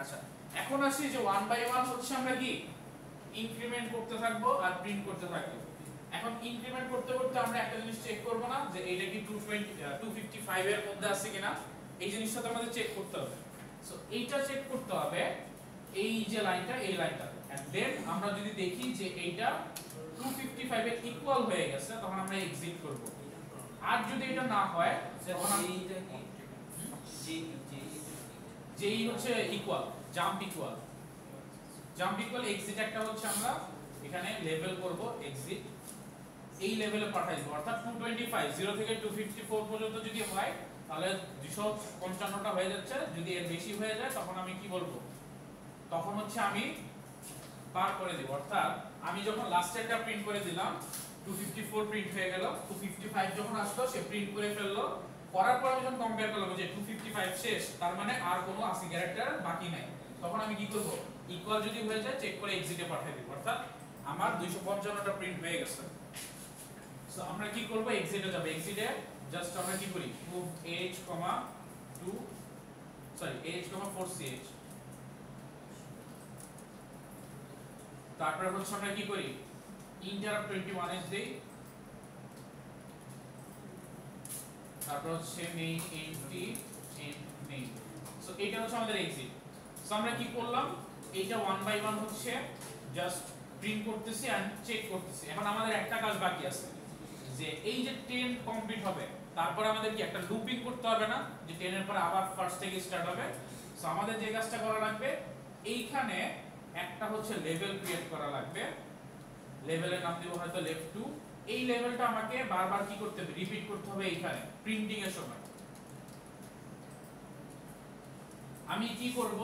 আচ্ছা এখন আসি যে 1 বাই 1 হচ্ছে আমরা কি ইনক্রিমেন্ট করতে থাকবো আর প্রিন্ট করতে থাকবো। এখন ইনক্রিমেন্ট করতে করতে আমরা একটা জিনিস চেক করব না যে এটা কি 255 এর মধ্যে আছে কিনা, এই জিনিসটা তো আমাদের চেক করতে হবে। সো এইটা চেক করতে হবে এই যে লাইনটা, এই লাইনটা, এন্ড দেন আমরা যদি দেখি যে এইটা 255 এর ইকুয়াল হয়ে গেছে তখন আমরা এক্সিট করব। আর যদি এটা না হয় তখন এইটা কি যেই হচ্ছে equal, jump equal, jump equal exit একটা হচ্ছে আমরা এখানে লেভেল করব এক্সিট, এই লেভেলে পাঠাই দেব। অর্থাৎ 225 0 থেকে 254 পর্যন্ত যদি হয় তাহলে 255টা হয়ে যাচ্ছে। যদি এর বেশি হয়ে যায় তখন আমি কি বলবো, তখন হচ্ছে আমি পার করে দেব। অর্থাৎ আমি যখন লাস্টেরটা প্রিন্ট করে দিলাম 254 প্রিন্ট হয়ে গেল, 255 যখন আসলো সে প্রিন্ট করে ফেললো, করার পর আমি যখন কম্পেয়ার করলাম যে 255 শেষ, তার মানে আর কোনো 80 ক্যারেক্টার বাকি নাই, তখন আমি কি করব, ইকুয়াল যদি হয়ে যায় চেক করে এক্সিটে পাঠিয়ে দেব। অর্থাৎ আমার 255টা প্রিন্ট হয়ে গেছে। সো আমরা কি করব, এক্সিটে যাব। এক্সিটে জাস্ট আমরা কি করি, move h, 2 sorry h, 4ch, তারপর হচ্ছে আমরা কি করি, ইন্টারাপ্ট 21h দেই, তারপর হচ্ছে main empty end main. So এটা হচ্ছে আমাদের এক্সিট। সো আমরা কি করলাম, এইটা 1 বাই 1 হচ্ছে জাস্ট প্রিন্ট করতেছি এন্ড চেক করতেছি। এখন আমাদের একটা কাজ বাকি আছে যে এই যে 10 কমপ্লিট হবে তারপর আমাদের কি একটা লুপিং করতে হবে না, যে 10 এর পর আবার ফার্স্ট থেকে স্টার্ট হবে। সো আমাদের যে কাজটা করা লাগবে, এইখানে একটা হচ্ছে লেভেল ক্রিয়েট করা লাগবে, লেভেলের নাম দেব হয়তো লেফট 2। এই লেভেলটা আমাকে বারবার কি করতে হবে, রিপিট করতে হবে এইখানে প্রিন্টিং এর সময়। আমি কি করব,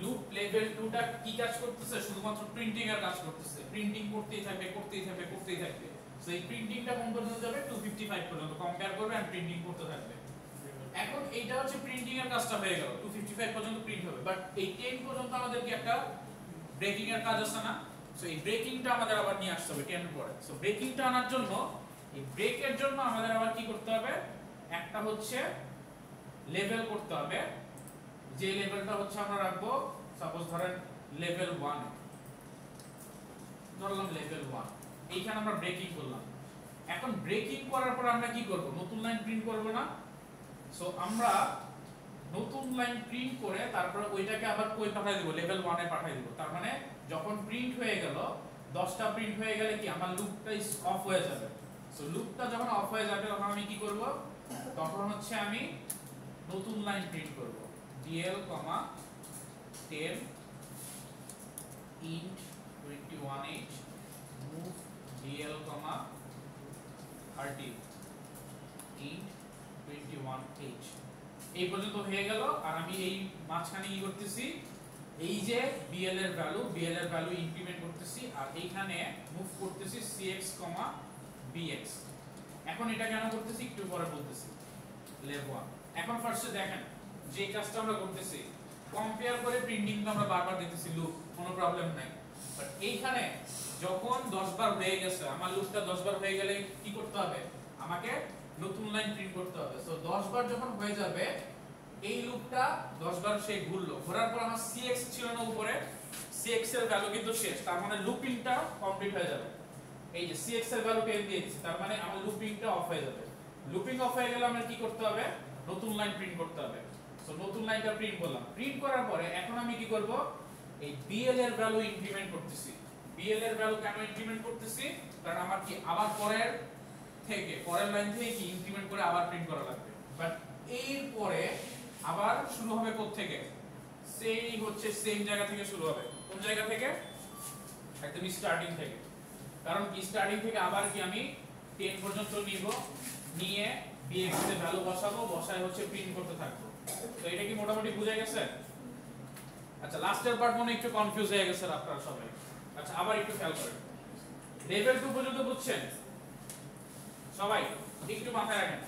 লুপ লেভেল 2টা কি কাজ করতেছে, শুধুমাত্র প্রিন্টিং এর কাজ করতেছে, প্রিন্টিং করতেই থাকবে করতেই থাকবে করতেই থাকবে। সো এই প্রিন্টিংটা কোন পর্যন্ত যাবে, 255 পর্যন্ত কম্পেয়ার করবে এন্ড প্রিন্টিং করতে থাকবে। এখন এইটা হচ্ছে প্রিন্টিং এর কাজটা হয়ে গেল, 255 পর্যন্ত প্রিন্ট হবে। বাট এই 10 পর্যন্ত আমাদের কি একটা ব্রেকিং এর কাজ আছে না, সো এই ব্রেকিংটা আমাদের আবার নিয়ে আসতে হবে 10 এর পরে। সো ব্রেকিংটা আনার জন্য, এই ব্রেকের জন্য আমাদের আবার কি করতে হবে, একটা হচ্ছে লেভেল করতে হবে, যে লেভেলটা হচ্ছে আমরা রাখবো সাপোজ ধরেন লেভেল 1 এ, ধরলাম লেভেল 1, এইখানে আমরা ব্রেকিং করলাম। এখন ব্রেকিং করার পর আমরা কি করব, নতুন লাইন প্রিন্ট করব না। সো আমরা নতুন লাইন প্রিন্ট করে তারপর ওইটাকে আবার কই পাঠিয়ে দেব, লেভেল 1 এ পাঠিয়ে দেব। তার মানে যখন প্রিন্ট হয়ে গেল 10টা প্রিন্ট হয়ে গেলে কি আমার লুপটা অফ হয়ে যাবে। সো লুপটা যখন অফ হয়ে যাবে তখন আমি কি করব, তখন হচ্ছে আমি নতুন লাইন প্রিন্ট করব, dl, 10 int 21h move dl, 30 int 21h। এই পর্যন্ত হয়ে গেল। আর আমি এই মাঝখানে কি করতেছি, এই যে bl এর ভ্যালু ইনক্রিমেন্ট করতেছি আর এইখানে মুভ করতেছি cx, bx। এখন এটা কেন করতেছি একটু পরে বলতেছি, লেভ 1। এখন ফার্স্টে দেখেন যে কাজটা আমরা করতেছি, কম্পেয়ার করে প্রিন্টিং তো আমরা বারবার দিতেছি লুপ, কোনো প্রবলেম নাই। বাট এইখানে যখন 10 বার হয়ে গেছে, আমার লুপটা 10 বার হয়ে গেলে কি করতে হবে, আমাকে নতুন লাইন প্রিন্ট করতে হবে। সো 10 বার যখন হয়ে যাবে, এই লুপটা 10 বার সে ঘুরলো, ঘোরার পর আমার cx ছিল না উপরে, cx এর ভ্যালু কিন্তু শেষ, তার মানে লুপিংটা কমপ্লিট হয়ে যাবে। এই যে cx এর ভ্যালু 10 দিয়ে দিয়েছি, তার মানে আমার লুপিংটা অফ হয়ে যাবে। লুপিং অফ হয়ে গেলে আমার কি করতে হবে, নতুন লাইন প্রিন্ট করতে হবে। সো নতুন লাইনটা প্রিন্ট করলাম, প্রিন্ট করার পরে এখন আমি কি করব, এই bl এর ভ্যালু ইনক্রিমেন্ট করতেছি। bl এর ভ্যালু কেন ইনক্রিমেন্ট করতেছি, কারণ আমার কি আবার পরের লাইন থেকে কি ইনক্রিমেন্ট করে আবার প্রিন্ট করা লাগবে। বাট এর পরে আবার শুরু হবে কোথা থেকে, সেই হচ্ছে সেম জায়গা থেকে শুরু হবে। কোন জায়গা থেকে, একদম স্টার্টিং থেকে। কারণ কি স্টার্টিং থেকে আবার কি আমি 10 পর্যন্ত নিব, নিয়ে bx এর ভ্যালু বসাবো, বসায় হচ্ছে প্রিন্ট করতে থাকবো। তো এটা কি মোটামুটি বুঝে গেছে? আচ্ছা লাস্টের পার্ট মনে একটু কনফিউজ হয়ে গেছে আপনারা সবাই। আচ্ছা আবার একটু খেয়াল করেন, লেভেল 2 পর্যন্ত বুঝছেন সবাই? একটু মাথায় রাখেন,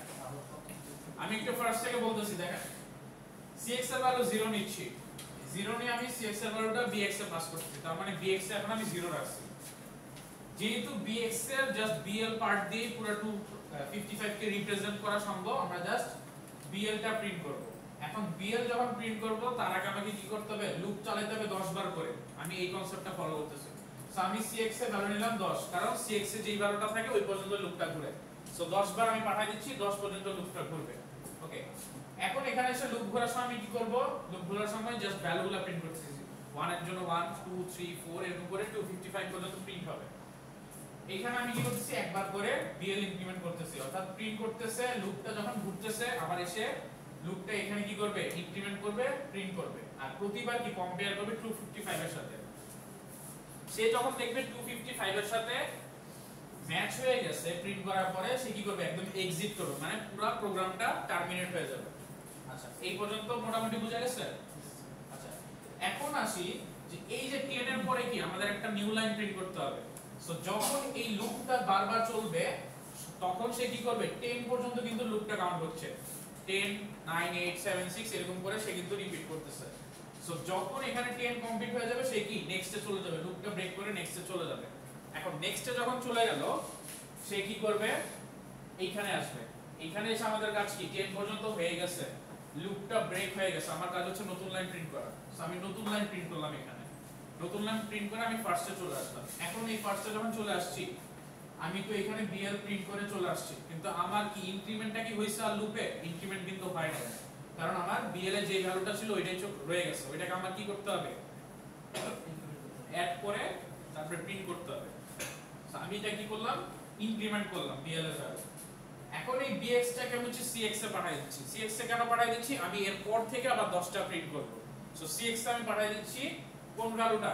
আমি একটু ফার্স্ট থেকে বলতেছি। দেখেন cx এর ভ্যালু 0 নিচ্ছি, 0 নিয়ে আমি cx এর ভ্যালুটা bx এ পাস করতেছি, তার মানে bx এ এখন আমি 0 রাখছি। যেহেতু bx এর জাস্ট bl পার্ট দিয়ে পুরো 255 কে রিপ্রেজেন্ট করা সম্ভব, আমরা জাস্ট bl টা প্রিন্ট করব। এখন bl যখন প্রিন্ট করব তার আগে আমাকে কি করতে হবে, লুপ চালাতে হবে 10 বার করে। আমি এই কনসেপ্টটা ফলো করতেছি। সো আমি cx এর ভ্যালু নিলাম 10, কারণ cx এ যেই ভ্যালুটা থাকে ওই পর্যন্ত লুপটা ঘুরে। সো 10 বার আমি পাঠিয়ে দিচ্ছি, 10 পর্যন্ত লুপটা ঘুরবে। ওকে, এখন এখানে এসে লুপ ঘোরার সময় আমি কি করব, লুপ ঘোরার সময় জাস্ট ভ্যালুগুলো প্রিন্ট করতেছি। 1 এর জন্য 1 2 3 4 এরকম করে 255 পর্যন্ত প্রিন্ট হবে। এখানে আমি কি করতেছি, একবার করে bl ইনক্রিমেন্ট করতেছি, অর্থাৎ প্রিন্ট করতেছে, লুপটা যখন ঘুরতেছে আবার এসে লুপটা এখানে কি করবে, ইনক্রিমেন্ট করবে, প্রিন্ট করবে। আর প্রতিবার কি কম্পেয়ার করবে 255 এর সাথে। সে যখন দেখবে 255 এর সাথে ম্যাচ হয়ে গেছে প্রিন্ট করার পরে, সে কি করবে, একদম এক্সিট করবে, মানে পুরো প্রোগ্রামটা টারমিনেট হয়ে যাবে। আচ্ছা এই পর্যন্ত মোটামুটি বুঝা গেছে? আচ্ছা এখন আসি যে এই যে 10 এর পরে কি আমাদের একটা নিউ লাইন প্রিন্ট করতে হবে। সো যখন এই লুপটা বারবার চলবে তখন সে কি করবে, 10 পর্যন্ত কিন্তু লুপটা কাউন্ট হচ্ছে, 10 9 8 7 6 এরকম করে সে কিন্তু রিপিট করতেছে। সো যখন এখানে 10 কমপ্লিট হয়ে যাবে সে কি নেক্সটে চলে যাবে, লুপটা ব্রেক করে নেক্সটে চলে যাবে। এখন নেক্সটে যখন চলে গেল সে কি করবে, এইখানে আসবে, এইখানে এসে আমাদের কাজ কি 10 পর্যন্ত হয়ে গেছে, লুপটা ব্রেক হয়ে গেছে, আমার কাজ হচ্ছে নতুন লাইন প্রিন্ট করা। সো আমি নতুন লাইন প্রিন্ট করলাম, এখানে নতুন লাইন প্রিন্ট করে আমি ফার্স্টে চলে আসলাম। এখন এই ফার্স্টে যখন চলে আসছি আমি তো এখানে bl প্রিন্ট করে চলে আসছি, কিন্তু আমার কি ইনক্রিমেন্টটা কি হইছে আর লুপে ইনক্রিমেন্ট কিন্তু হয় না, কারণ আমার bl এর যে ভ্যালুটা ছিল ওইটাই রয়ে গেছে, ওইটাকে আমার কি করতে হবে, অ্যাড করে তারপরে প্রিন্ট করতে হবে। সো আমি এটা কি করলাম, ইনক্রিমেন্ট করলাম bl এর ভ্যালু। এখন এই bx টাকে আমি হচ্ছে cx এ পাঠিয়ে দিচ্ছি। cx এ কেন পাঠিয়ে দিচ্ছি, আমি এর পর থেকে আবার 10টা প্রিন্ট করব। সো cx এ আমি পাঠিয়ে দিচ্ছি কোন ভ্যালুটা,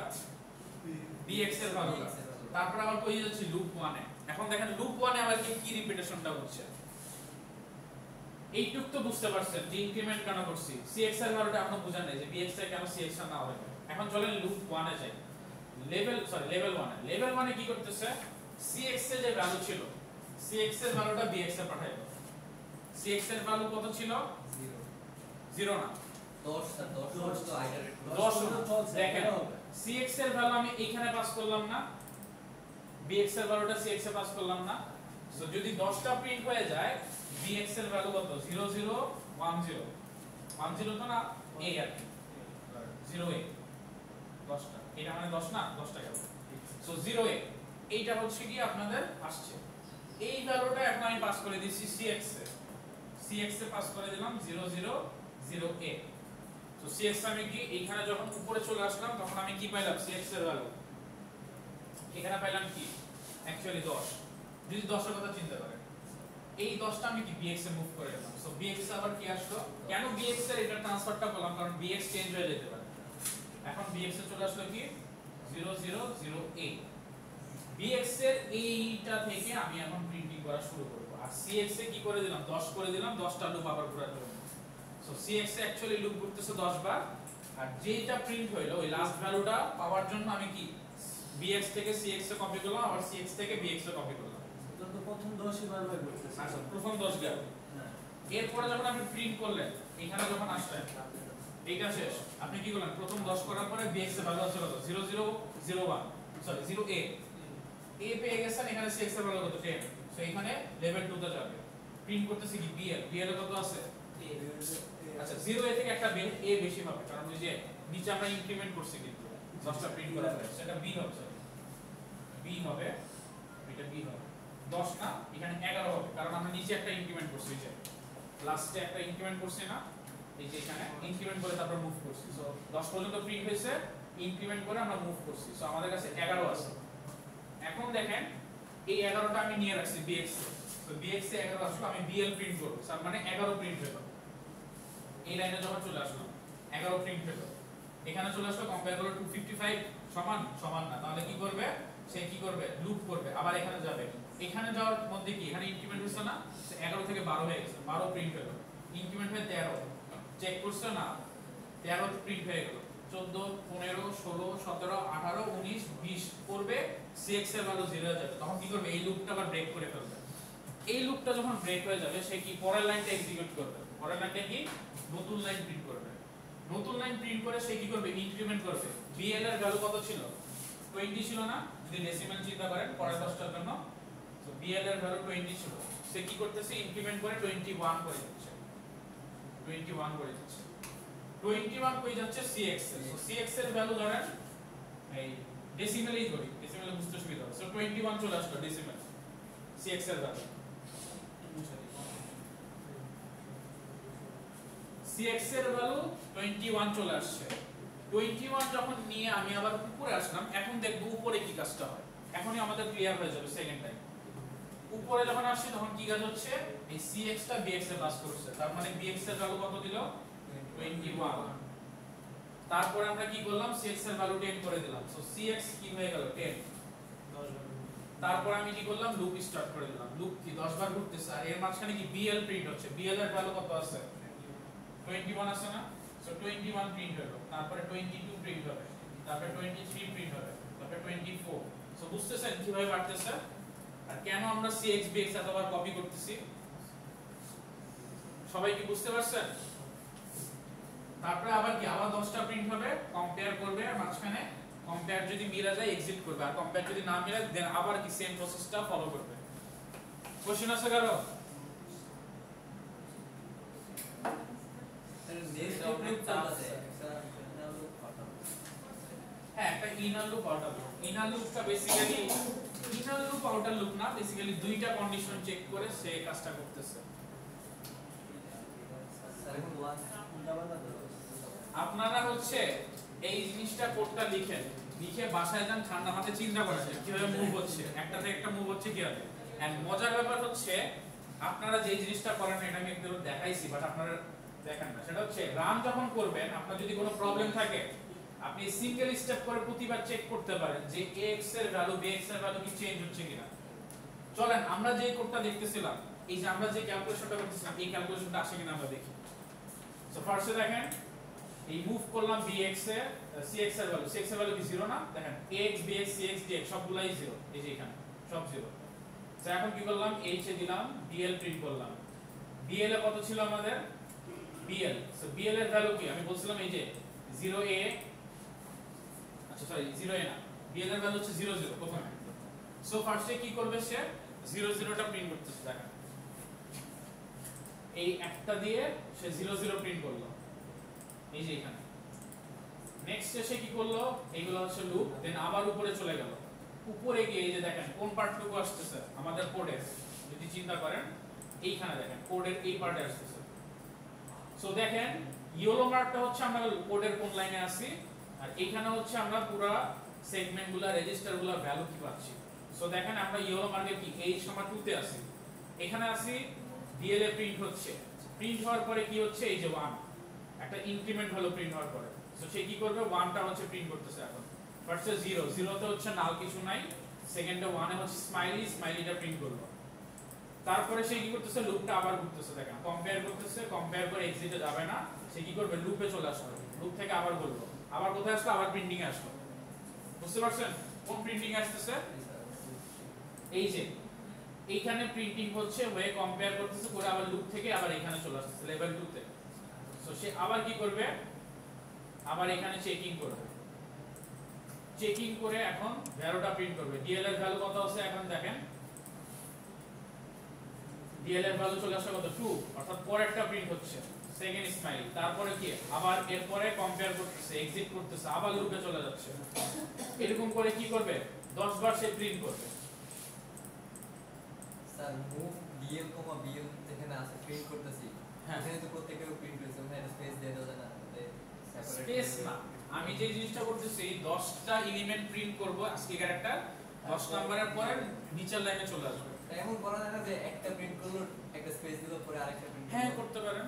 bx এর ভ্যালুটা, তারপর আবার কই যাচ্ছি লুপ 1 এ। এখন দেখেন লুপ 1 এ আবার কি রিপিটেশনটা হচ্ছে, এইটুক তো বুঝতে পারছেন যে ইনক্রিমেন্ট কেন করছি। cx এর ভ্যালুটা এখনো বুঝা নাই যে bx টা কেন cx এর না হবে। এখন চলেন লুপ 1 এ যাই, লেভেল 1 এ। লেভেল 1 এ কি করতেছে, cx এর যে ভ্যালু ছিল cx এর ভ্যালুটা bx এ পাঠাই দাও। cx এর ভ্যালু কত ছিল, 0 না 10 স্যার 10 তো আইটারেট 10 দেখেন cx এর ভ্যালু আমি এইখানে পাস করলাম না, bx এর ভ্যালুটা cx এ পাস করলাম না। সো যদি 10টা প্রিন্ট হয়ে যায় bx এর ভ্যালু কত, 0 0 1 0 1 0 তো না, এই আর কি 0 a 10টা, এটা মানে 10 না, 10টা গেল। সো 0 a এইটা হচ্ছে কি আপনাদের আসছে, এই ভ্যালুটা এখন আমি পাস করে দিচ্ছি cx A, cx A pass করে দিলাম 0 0 0 a। তো cx আমি কি এইখানে যখন উপরে চলে আসলাম তখন আমি কি পাইলাম, cx এর ভ্যালু এখানে পাইলাম কি অ্যাকচুয়ালি 10। যদি 10 এর কথা চিন্তা করেন, এই 10টা আমি কি bx এ মুভ করে দিলাম। সো bx আবার কি আসলো, কেন bx এর এটা ট্রান্সফারটা করলাম, কারণ bx চেঞ্জ হয়ে যেতে পারে। এখন bx এ চলে আসলো কি 0 0 0 a। bx এর এইটা থেকে আমি এখন প্রিন্টিং করা শুরু করব। আর cx এ কি করে দিলাম, 10 করে দিলাম, 10টা লুপ আবার ঘোরার জন্য। সো cx এ অ্যাকচুয়ালি লুপ ঘুরতেছে 10 বার, আর যেটা প্রিন্ট হইলো ওই লাস্ট ভ্যালুটা পাওয়ার জন্য আমি কি bx থেকে cx এ কপি করলাম, আবার cx থেকে bx এ কপি করলাম। তো প্রথম 10 বার বার করতেছে। আচ্ছা প্রথম 10 গেল, হ্যাঁ এরপরে যখন আপনি প্রিন্ট করলেন এখানে যখন আসলেন এইটা শেষ, আপনি কি করলেন, প্রথম 10 করার পরে bx এর ভ্যালু আছে কত, 0 0 0 1 সরি 0 a a পেয়ে গেছেন, এখানে cx এর ভ্যালু কত 10। সো এখানে লেভেল 2 তে যাবে, প্রিন্ট করতেছে কি bl, bl এ কত আছে, আচ্ছা 0 a থেকে একটা a বেশি হবে, কারণ ওই যে নিচে আমরা ইনক্রিমেন্ট করছি কিন্তু 10টা প্রিন্ট করার পরে সেটা b হবে, সরি b হবে, এটা b হবে 10 না, এখানে 11 হবে, কারণ আমরা নিচে একটা ইনক্রিমেন্ট করছি, যে লাস্টে একটা ইনক্রিমেন্ট করছি না, এই যে এখানে ইনক্রিমেন্ট করে তারপর মুভ করছি। সো 10 পর্যন্ত প্রিন্ট হয়েছে, ইনক্রিমেন্ট করে আমরা মুভ করছি। সো আমাদের কাছে 11 আছে। এখন দেখেন এই 11টা আমি নিয়ে রাখছি bx এ। সো bx এ 11 আসলো, আমি bl প্রিন্ট করব, স্যার মানে 11 প্রিন্ট হলো। এই লাইনে যখন চলে আসলাম 11 প্রিন্ট হলো, এখানে চলে আসলো, কম্পেয়ার করলে 255 সমান সমান না, তাহলে কি করবে, সে কি করবে, লুপ করবে, আবার এখানে যাবে। এখানে যাওয়ার মধ্যে কি এখানে ইনক্রিমেন্ট হচ্ছে না, 11 থেকে 12 হয়ে গেছে, 12 প্রিন্ট হলো, ইনক্রিমেন্ট হয়ে 13, চেক করছো না 13 তে প্রিন্ট হয়ে গেল 14 15 16 17 18 19 20 করবে cx এর ভ্যালু 0 হয়ে যাবে তখন কি করবে এই লুপটা আবার ব্রেক করে ফেলবে এই লুপটা যখন ব্রেক হয়ে যাবে সে কি পরের লাইনটা এক্সিকিউট করবে পরের লাইনটা কি নতুন লাইন প্রিন্ট করবে নতুন লাইন প্রিন্ট করে সে কি করবে ইনক্রিমেন্ট করবে bl এর ভ্যালু কত ছিল 20 ছিল না যদি ডেসিমাল চিন্তা করেন পরের 10টার জন্য তো bl এর ভ্যালু 20 ছিল সে কি করতেছে ইনক্রিমেন্ট করে 21 করে দিচ্ছে 21 করে দিচ্ছে 21 কই যাচ্ছে cx এর সো cx এর ভ্যালু ধরেন এই ডেসিমালেই ধরি ডেসিমালে বুঝতে সুবিধা হবে সো 21 চলে আসলো ডেসিমাল cx এর ভ্যালু cx এর ভ্যালু 21 চলে আসছে 21 যখন নিয়ে আমি আবার উপরে আসলাম এখন দেখব উপরে কি কাজটা হয় এখনই আমাদের ক্লিয়ার হয়ে যাবে সেকেন্ড টাইম উপরে যখন আসছে তখন কি কাজ হচ্ছে এই cx টা bx এ পাস করছে তার মানে bx এর ভ্যালু কত দিল 21 তারপরে আমরা কি করলাম cx এর ভ্যালু 10 করে দিলাম সো cx কি হয়ে গেল 10 তারপর আমি কি করলাম লুপ স্টার্ট করে দিলাম লুপ কি 10 বার ঘুরতেছে আর এর মাঝখানে কি bl প্রিন্ট হচ্ছে bl এর ভ্যালু কত আছে 21 আছে না সো 21 প্রিন্ট হলো তারপরে 22 প্রিন্ট হবে তারপরে 23 প্রিন্ট হবে তারপরে 24 সো বুঝতেছেন কিভাবে বাড়তেছে আর কেন আমরা cx bx এতবার কপি করতেছি সবাই কি বুঝতে পারছেন তারপরে আবার কি আবার 10টা প্রিন্ট হবে কম্পেয়ার করবে আর মাঝখানে কম্পেয়ার যদি মিলা যায় এক্সিট করবে আর কম্পেয়ার যদি না মিলে দেন আবার কি সেম প্রসেসটা ফলো করবে কোশ্চেন আছে কারো হ্যাঁ একটা inner loop outer loop inner লুপটা basically inner loop outer loop না বেসিক্যালি দুইটা কন্ডিশন চেক করে সে কাজটা করতেছে আপনারা হচ্ছে এই জিনিসটা কোডটা লিখেন লিখে বাসায় যান ঠান্ডা মাথায় চিন্তা করেন কিভাবে মুভ হচ্ছে একটা থেকে একটা মুভ হচ্ছে কিভাবে এন্ড মজার ব্যাপার হচ্ছে আপনারা যে জিনিসটা করেন এটা আমি একটু দেখাইছি বাট আপনারা দেখেন না সেটা হচ্ছে রান যখন করবেন আপনার যদি কোনো প্রবলেম থাকে আপনি সিঙ্গেল স্টেপ করে প্রতিবার চেক করতে পারেন যে ax এর ভ্যালু bx এর ভ্যালু কি চেঞ্জ হচ্ছে কিনা চলেন আমরা যে কোডটা দেখতেছিলাম এই যে আমরা যে ক্যালকুলেশনটা করতেছিলাম এই ক্যালকুলেশনটা আসে কিনা আমরা দেখি সো ফার্স্টে দেখেন এই মুভ করলাম bx এর cx এর ভ্যালু cx এর ভ্যালু কি 0 না দেখেন ax bx cx dx সবগুলাই 0 এই যে এখানে সব 0 সো এখন কি করলাম h এ দিলাম bl প্রিন্ট করলাম bl এ কত ছিল আমাদের bl সো bl এর ভ্যালু কি আমি বলছিলাম এই যে 0a আচ্ছা সরি 0a না bl এর ভ্যালু হচ্ছে 00 প্রথমে সো ফার্স্টে কি করবে সে 00 টা প্রিন্ট করতেছে দেখেন এই একটা দিয়ে সে 00 প্রিন্ট করলো এই যে এখানে নেক্সট সে কি করলো এইগুলো হচ্ছে লুপ দেন আবার উপরে চলে গেল উপরে গিয়ে এই যে দেখেন কোন পার্টটুকু আসতেছে আমাদের কোডের যদি চিন্তা করেন এইখানে দেখেন কোডের এই পার্টে আসতেছে সো দেখেন ইয়েলো মার্কটা হচ্ছে আমরা কোডের কোন লাইনে আছি আর এইখানে হচ্ছে আমরা পুরো সেগমেন্টগুলো রেজিস্টারগুলো ভ্যালু কি পাচ্ছি সো দেখেন আমরা ইয়েলো মার্কের কি h, 2 তে আছি এখানে আছি dl এ প্রিন্ট হচ্ছে প্রিন্ট হওয়ার পরে কি হচ্ছে এই যে 1 একটা ইনক্রিমেন্ট হলো প্রিন্ট হওয়ার পরে সো সে কি করবে 1 টা হচ্ছে প্রিন্ট করতেছে এখন ফার্স্টে 0 তে হচ্ছে নাল কিছু নাই সেকেন্ডে 1 এ হচ্ছে স্মাইলিটা প্রিন্ট করলো তারপরে সে কি করতেছে লুপটা আবার ঘুরতেছে দেখেন কম্পেয়ার করতেছে কম্পেয়ার করে এক্সিটে যাবে না সে কি করবে লুপে চলে আসবে লুপ থেকে আবার বলবো আবার কোথায় আসলো আবার প্রিন্টিং এ আসলো বুঝতে পারছেন কোন প্রিন্টিং আসতেছে এই যে এইখানে প্রিন্টিং হচ্ছে হয়ে কম্পেয়ার করতেছে করে আবার লুপ থেকে আবার এখানে চলে আসছে লেভেল 2 তে সো সে আবার কি করবে আবার এখানে চেকিং করবে চেকিং করে এখন ভ্যালুটা প্রিন্ট করবে dl এর ভ্যালু কত আছে এখন দেখেন dl এর ভ্যালু চলে আসছে কত 2 অর্থাৎ পরেরটা প্রিন্ট হচ্ছে সেকেন্ড স্মাইল তারপরে কি আবার এরপরে কম্পেয়ার করতেছে এক্সিট করতেছে আবার লুপে চলে যাচ্ছে এরকম করে কি করবে 10 বার সে প্রিন্ট করবে স্যার মুভ bl, bl যেখানে আছে প্রিন্ট করতেছি হ্যাঁ এখানে তো প্রত্যেকটা প্রিন্ট হইছে মানে স্পেস দিয়ে দাও না স্পেস না আমি যে জিনিসটা করতেছি 10টা এলিমেন্ট প্রিন্ট করব আজকে ক্যারেক্টার 10 নাম্বারের পরে নিচের লাইনে চলে আসবে এমন করা যায় না যে একটা প্রিন্ট করলো একটা স্পেস দিল পরে আরেকটা প্রিন্ট হ্যাঁ করতে পারেন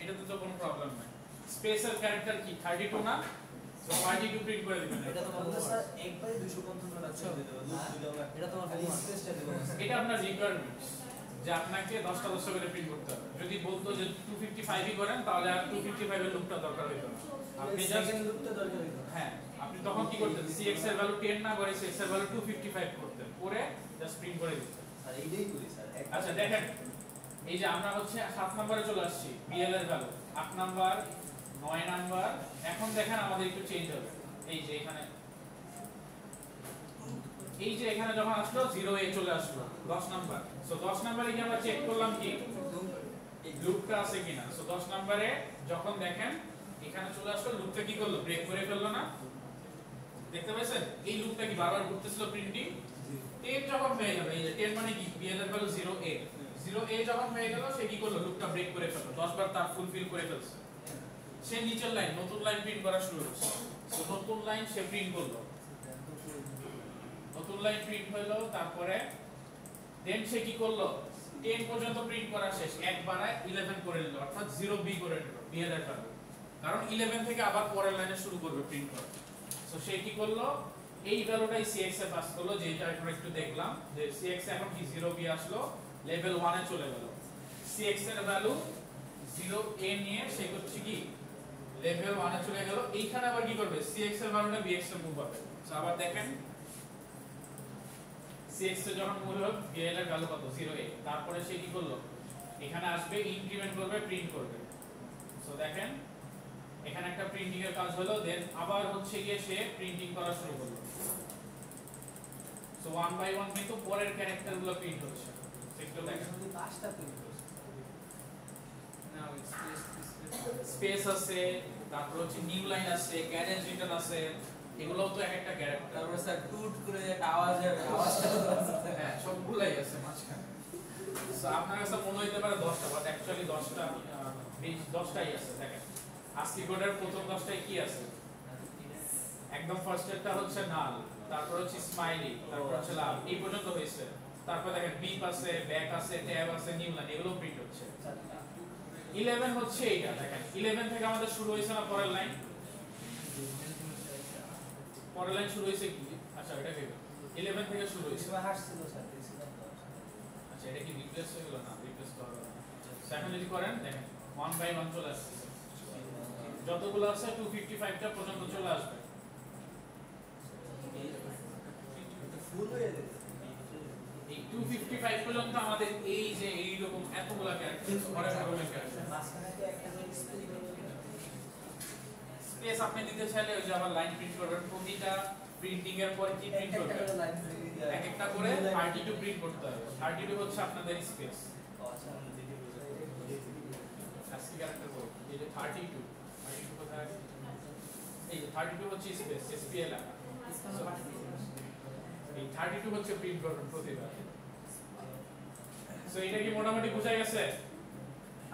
এটাতে তো কোনো প্রবলেম নাই স্পেশাল ক্যারেক্টার কি 32 না সো 32 প্রিন্ট করে দিবেন এটা তো আমরা স্যার একবারে 255 বার আচ্ছা দিতে হবে লুপ দিলে আমরা এটা তোমার খালি স্পেসটা দেব এটা আপনার রিকোয়ারমেন্ট যে আপনাকে 10টা করে প্রিন্ট করতে হবে। যদি বলতো যে 255 ই করেন তাহলে আর 255 এর লুপটা দরকার হতো না। আপনি জাস্ট সেকেন্ড লুপটা দরকার হতো না। হ্যাঁ, আপনি তখন কি করতেন, cx এর ভ্যালু 10 না করে cx এর ভ্যালু 255 করতেন, করে জাস্ট প্রিন্ট করে দিতেন। আর এইটাই করি স্যার। আচ্ছা দেখেন, এই যে আমরা হচ্ছে 7 নম্বরে চলে আসছি, bl এর ভ্যালু 8 নাম্বার 9 নাম্বার। এখন দেখেন আমাদের একটু চেঞ্জ হবে। এই যে এখানে যখন আসলো 0a চলে আসলো 10 নাম্বার। সো 10 নম্বরে কি আমরা চেক করলাম কি এই লুপটা আছে কিনা। সো 10 নম্বরে যখন দেখেন এখানে চলে আসলো, লুপটা কি করলো, ব্রেক করে ফেললো না, দেখতে পাচ্ছেন এই লুপটা কি বারবার ঘুরতেছিল প্রিন্টিং। 10 যখন হয়ে গেল, এই যে 10 মানে কি bl এর ভ্যালু 0a যখন হয়ে গেল সে কি করলো, লুপটা ব্রেক করে ফেললো, 10 বার তার ফুলফিল করে ফেলছে। সে নিচের লাইন নতুন লাইন প্রিন্ট করা শুরু করছে। সো নতুন লাইন সে প্রিন্ট করলো, নতুন লাইন প্রিন্ট হলো, তারপরে দেন সে কি করলো, 10 পর্যন্ত প্রিন্ট করা শেষ, এক বারায় 11 করে নিল, অর্থাৎ 0b করে নিল bl এর ভ্যালু, কারণ 11 থেকে আবার পরের লাইনে শুরু করবে প্রিন্ট করা। সো সে কি করলো, এই ভ্যালুটাই cx এ পাস করলো, যেটা আমরা একটু দেখলাম যে cx এখন কি 0b আসলো, লেভেল 1 এ চলে গেল। cx এর ভ্যালু 0a নিয়ে সে করছে কি লেভেল 1 এ চলে গেল। এইখানে আবার কি করবে, cx এর ভ্যালুটা bx এ মুভ হবে। সো আবার দেখেন cx এ যখন মুভ হবে bl এর ভ্যালু কত, 0a। তারপরে সে কি করলো, এখানে আসবে, ইনক্রিমেন্ট করবে, প্রিন্ট করবে। সো দেখেন এখানে একটা প্রিন্টিং এর কাজ হলো, দেন আবার হচ্ছে গিয়ে সে প্রিন্টিং করা শুরু করলো। সো 1 বাই 1 কিন্তু পরের ক্যারেক্টার গুলো প্রিন্ট হচ্ছে। একটু দেখেন, শুধু পাঁচটা প্রিন্ট করছে। না স্পেস আছে, তারপর হচ্ছে নিউ লাইন আছে, ক্যারেজ রিটার্ন আছে, এগুলোও তো এক একটা ক্যারেক্টার। তারপরে স্যার টুট করে একটা আওয়াজ হবে, আওয়াজটা হ্যাঁ, সবগুলাই আছে মাঝখানে। সো আপনার কাছে মনে হইতে পারে 10টা, বাট অ্যাকচুয়ালি 10টাই আছে। দেখেন ASCII কোডের প্রথম 10টায় কি আছে, একদম ফার্স্টেরটা হচ্ছে নাল, তারপর হচ্ছে স্মাইলি, তারপর হচ্ছে লাভ, এই পর্যন্ত হয়েছে। তারপর দেখেন বিপ আছে, ব্যাক আছে, ট্যাব আছে, নিউ লাইন, এগুলো প্রিন্ট হচ্ছে। 11 হচ্ছে এইটা, দেখেন 11 থেকে আমাদের শুরু হয়েছে না পরের লাইন, পরের লাইন শুরু হয়েছে কি, আচ্ছা এটা কি 11 থেকে শুরু হয়েছে। এবার হাসছিল স্যার, দেখছিলাম তো। আচ্ছা এটা কি রিপ্লেস হয়ে গেল, না রিপ্লেস করা হবে না। এখন যদি করেন দেখেন 1 বাই 1 চলে আসছে, যতগুলো আছে 255টা পর্যন্ত চলে আসবে। ফুল হয়ে যেত। এই 255 পর্যন্ত আমাদের এই যে এইরকম এতগুলা ক্যারেক্টার, অনেক রকমের ক্যারেক্টার। মাঝখানে তো একটা স্পেস স্পেস আপনি দিতে চাইলে ওই যে আবার লাইন প্রিন্ট করবেন, প্রতিটা প্রিন্টিং এর পর কি প্রিন্ট করবেন, এক একটা করে 32 প্রিন্ট করতে হবে। 32 হচ্ছে আপনাদের স্পেস। ASCII ক্যারেক্টার কোড এই যে 32 কোথায়, এই 32 হচ্ছে স্পেস, SPL লেখা। এই 32 হচ্ছে প্রিন্ট করবেন প্রতিবার। সো এটা কি মোটামুটি বোঝা গেছে?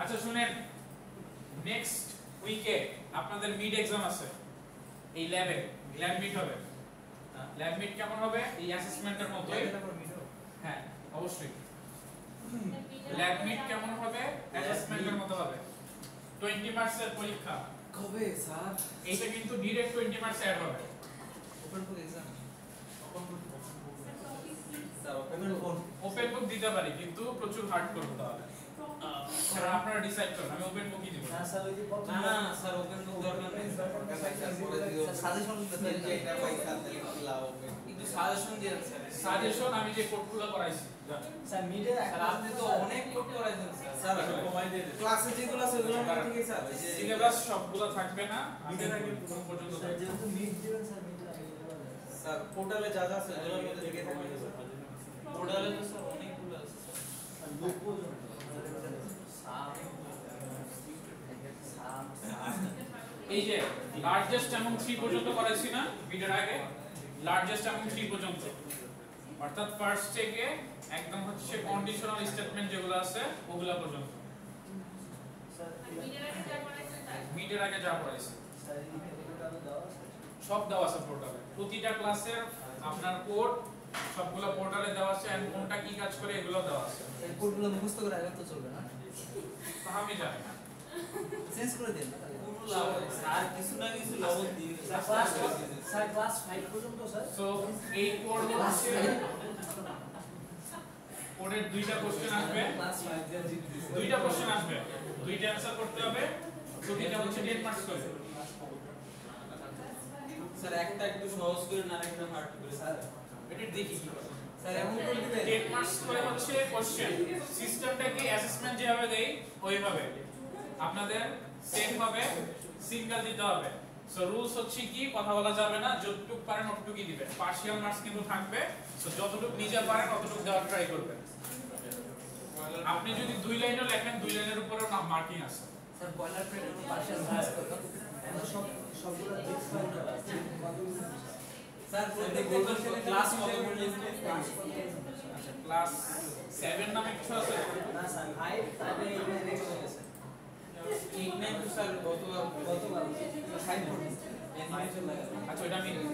আচ্ছা শুনেন, নেক্সট উইকে আপনাদের মিড এক্সাম আছে, এই ল্যাব মিট হবে। ল্যাব মিট কেমন হবে, এই অ্যাসেসমেন্টের মতোই। হ্যাঁ অবশ্যই ল্যাব মিট কেমন হবে, অ্যাসেসমেন্টের মতো হবে। 20 মার্কসের পরীক্ষা। কবে স্যার? এইটা কিন্তু ডাইরেক্ট 20 মার্কস অ্যাড হবে। Open book exam sir, open phone. Open book দিতে পারি, কিন্তু প্রচুর হার্ড করব তাহলে। কারণ আপনারা ডিসাইড করুন, আমি ওপেন বুকই দিব। না স্যার, ওই যে প্রথম না না স্যার, ওপেন বুক দরকার নেই স্যার, সাজেশন দিতে চাই এটা পয়সা দিলে কি লাভ হবে, একটু সাজেশন দিন স্যার। সাজেশন আমি যে কোডগুলো করাইছি, স্যার মিডে স্যার আপনি তো অনেক কোড করাইছেন স্যার। স্যার কমাই দিয়ে ক্লাসে যেগুলো আছে ওগুলো ঠিক আছে স্যার, ওই যে সিলেবাস সবগুলো থাকবে না, মিডের আগে প্রথম পর্যন্ত স্যার থাকবে। যেহেতু মিড দিবেন স্যার মিডে আগে স্যার পোর্টালে যা যা আছে ওগুলোর মধ্যে দেখে থাকবে স্যার। পোর্টালে তো স্যার অনেকগুলো আছে আর লুক পর্যন্ত এই যে লার্জেস্ট এবং 3 পর্যন্ত করাইছি না মিডের আগে, লার্জেস্ট এবং 3 পর্যন্ত, অর্থাৎ ফার্স্ট থেকে একদম হচ্ছে কন্ডিশনাল স্টেটমেন্ট যেগুলো আছে ওগুলা পর্যন্ত। স্যার মিডের আগে যা পড়াইছি স্যার এই ভিডিওটা দাও স্যার। সব দেওয়া আছে পোর্টালে, প্রতিটা ক্লাসের আপনার কোড সবগুলো পোর্টালে দেওয়া আছে, এন্ড কোনটা কি কাজ করে এগুলো দেওয়া আছে। এই কোডগুলো মুখস্থ করে রাখলে তো চলবে না, তো আমি জানি না, চেঞ্জ করে দেন না। স্যার কিছু না কিছু লবণ দিয়ে স্যার ক্লাস 5 পর্যন্ত স্যার। সো এই কোড হচ্ছে কোডের দুইটা কোশ্চেন আসবে, ক্লাস 5 দিয়ে জিতছি দুইটা কোশ্চেন আসবে, দুইটা অ্যানসার করতে হবে। প্রতিটা হচ্ছে 10 মার্কস করে। স্যার একটা একটু সহজ করে না একটা হার্ড করে স্যার এটা দেখি কি করে। স্যার এমন করে দিবেন 10 মার্কস করে হচ্ছে কোশ্চেন। সিস্টেমটাকে অ্যাসেসমেন্ট যেভাবে দেই ওইভাবে আপনাদের সেম ভাবে সিঙ্গেল দিতে হবে। সো রুলস হচ্ছে কি, কথা বলা যাবে না, যতটুকু পারেন ততটুকুই দিবেন। পার্শিয়াল মার্কস কিন্তু থাকবে, সো যতটুকু নিজে পারেন ততটুকু দেওয়ার ট্রাই করবেন। আপনি যদি 2 লাইনও লেখেন 2 লাইনের উপরেও না মার্কিং আছে। স্যার বয়লার প্লেটের উপর পার্শিয়াল মার্কস করব সবগুলো ফিক্স হয় না স্যার প্রত্যেক ক্লাস কত পর্যন্ত আচ্ছা ক্লাস 7 নামে কিছু আছে? না স্যার আই তাহলে এখানে রেখে দিয়েছে 8 9 তো স্যার গতবার গতকাল 5 পর্যন্ত এনিমেশন লাগা আচ্ছা ওটা আমি দেখি।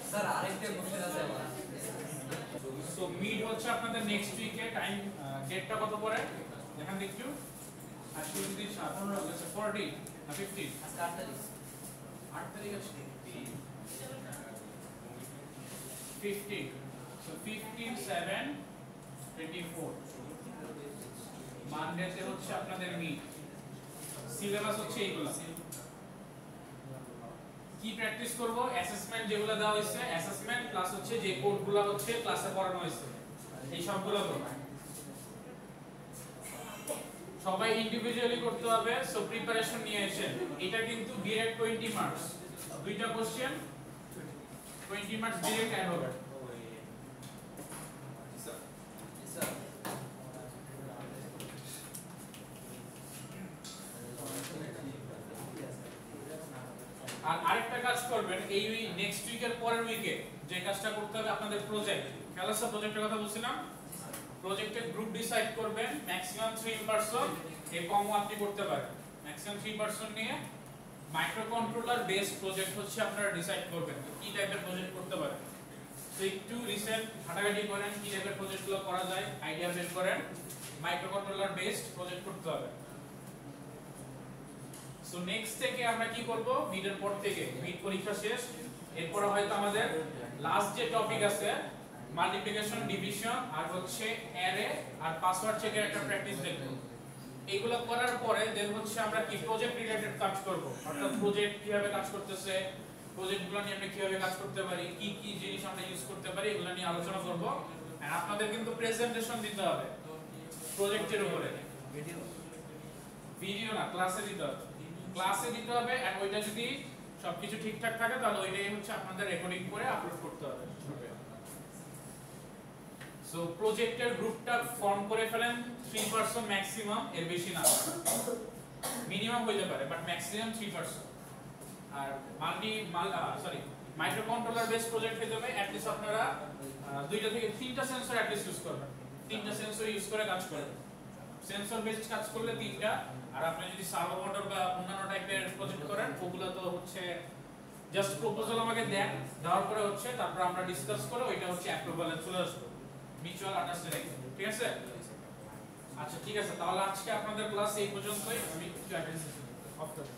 স্যার আরেকটা কোশ্চেন আছে আমার সো মিড হচ্ছে আপনাদের নেক্সট উইকে। টাইম ডেটটা কত পরে দেখেন দেখু। আজকে যদি 15 আছে 40 না 15 আজকে 8 তারিখ 8 তারিখ আছে 15 সো 15 7 24 মানডেতে হচ্ছে আপনাদের মিড। সিলেবাস হচ্ছে এইগুলা। কি প্র্যাকটিস করব? অ্যাসেসমেন্ট যেগুলো দেওয়া হয়েছে, অ্যাসেসমেন্ট প্লাস হচ্ছে যে কোডগুলো হচ্ছে ক্লাসে পড়ানো হয়েছে এই সবগুলো করব। সবাই ইন্ডিভিজুয়ালি করতে হবে। সো প্রিপারেশন নিয়ে আসেন। এটা কিন্তু ডিরেক্ট 20 মার্কস, দুইটা কোশ্চেন 20 মার্কস ডিরেক্ট অ্যাড হবে। স্যার আর আরেকটা কাজ করবেন, এই নেক্সট উইকের পরের উইকে যে কাজটা করতে হবে আপনাদের প্রজেক্ট। খেলাসা প্রজেক্টের কথা বলছিলাম। প্রজেক্টের গ্রুপ ডিসাইড করবেন, ম্যাক্সিমাম 3 পারসন, এর কমও আপনি করতে পারেন। ম্যাক্সিমাম 3 পারসন নিয়ে মাইক্রো কন্ট্রোলার বেসড প্রজেক্ট হচ্ছে আপনারা ডিসাইড করবেন কি টাইপের প্রজেক্ট করতে পারেন। তো একটু রিসেন্ট ঘাটাঘাটি করেন কি টাইপের প্রজেক্টগুলো করা যায়, আইডিয়া বের করেন। মাইক্রো কন্ট্রোলার বেসড প্রজেক্ট করতে হবে। সো নেক্সট থেকে আমরা কি করব? মিডের পর থেকে মিড পরীক্ষা শেষ, এরপর হয়তো আমাদের লাস্ট যে টপিক আছে মাল্টিপ্লিকেশন, ডিভিশন আর হচ্ছে অ্যারে আর পাসওয়ার্ড চেকের একটা প্র্যাকটিস দেখব। এইগুলো করার পরে দেন হচ্ছে আমরা কি প্রজেক্ট রিলেটেড কাজ করব। অর্থাৎ প্রজেক্ট কিভাবে কাজ করতেছে, প্রজেক্টগুলো নিয়ে আমরা কিভাবে কাজ করতে পারি, কি কি জিনিস আমরা ইউজ করতে পারি, এগুলো নিয়ে আলোচনা করব। আর আপনাদের কিন্তু প্রেজেন্টেশন দিতে হবে প্রজেক্টের উপরে। ভিডিও না, ক্লাসে দিতে হবে। ক্লাসে দিতে হবে আর ওইটা যদি সবকিছু ঠিকঠাক থাকে তাহলে ওইটাই হচ্ছে আপনাদের রেকর্ডিং করে আপলোড করতে হবে। সো প্রজেক্টের গ্রুপটা ফর্ম করে ফেলেন 3 পারসন ম্যাক্সিমাম, এর বেশি না। মিনিমাম হইতে পারে বাট ম্যাক্সিমাম 3 পারসন। আর মাইক্রো কন্ট্রোলার বেস প্রজেক্ট হতে হবে অ্যাট লিস্ট আপনারা 2টা থেকে 3টা সেন্সর অ্যাট লিস্ট ইউজ করবেন। 3টা সেন্সর ইউজ করে কাজ করবেন। সেন্সর বেসড কাজ করলে 3টা। আর আপনি যদি সার্ভো মোটর বা অন্যান্য টাইপের প্রজেক্ট করেন ওগুলো তো হচ্ছে জাস্ট প্রপোজাল আমাকে দেন, দেওয়ার পরে হচ্ছে তারপর আমরা ডিসকাস করে ওইটা হচ্ছে অ্যাপ্রুভালে চলে আসবে, মিউচুয়াল আন্ডারস্ট্যান্ডিং। ঠিক আছে? আচ্ছা ঠিক আছে, তাহলে আজকে আপনাদের ক্লাস এই পর্যন্তই। আমি একটু অ্যাটেন্ডেন্স অফ করব।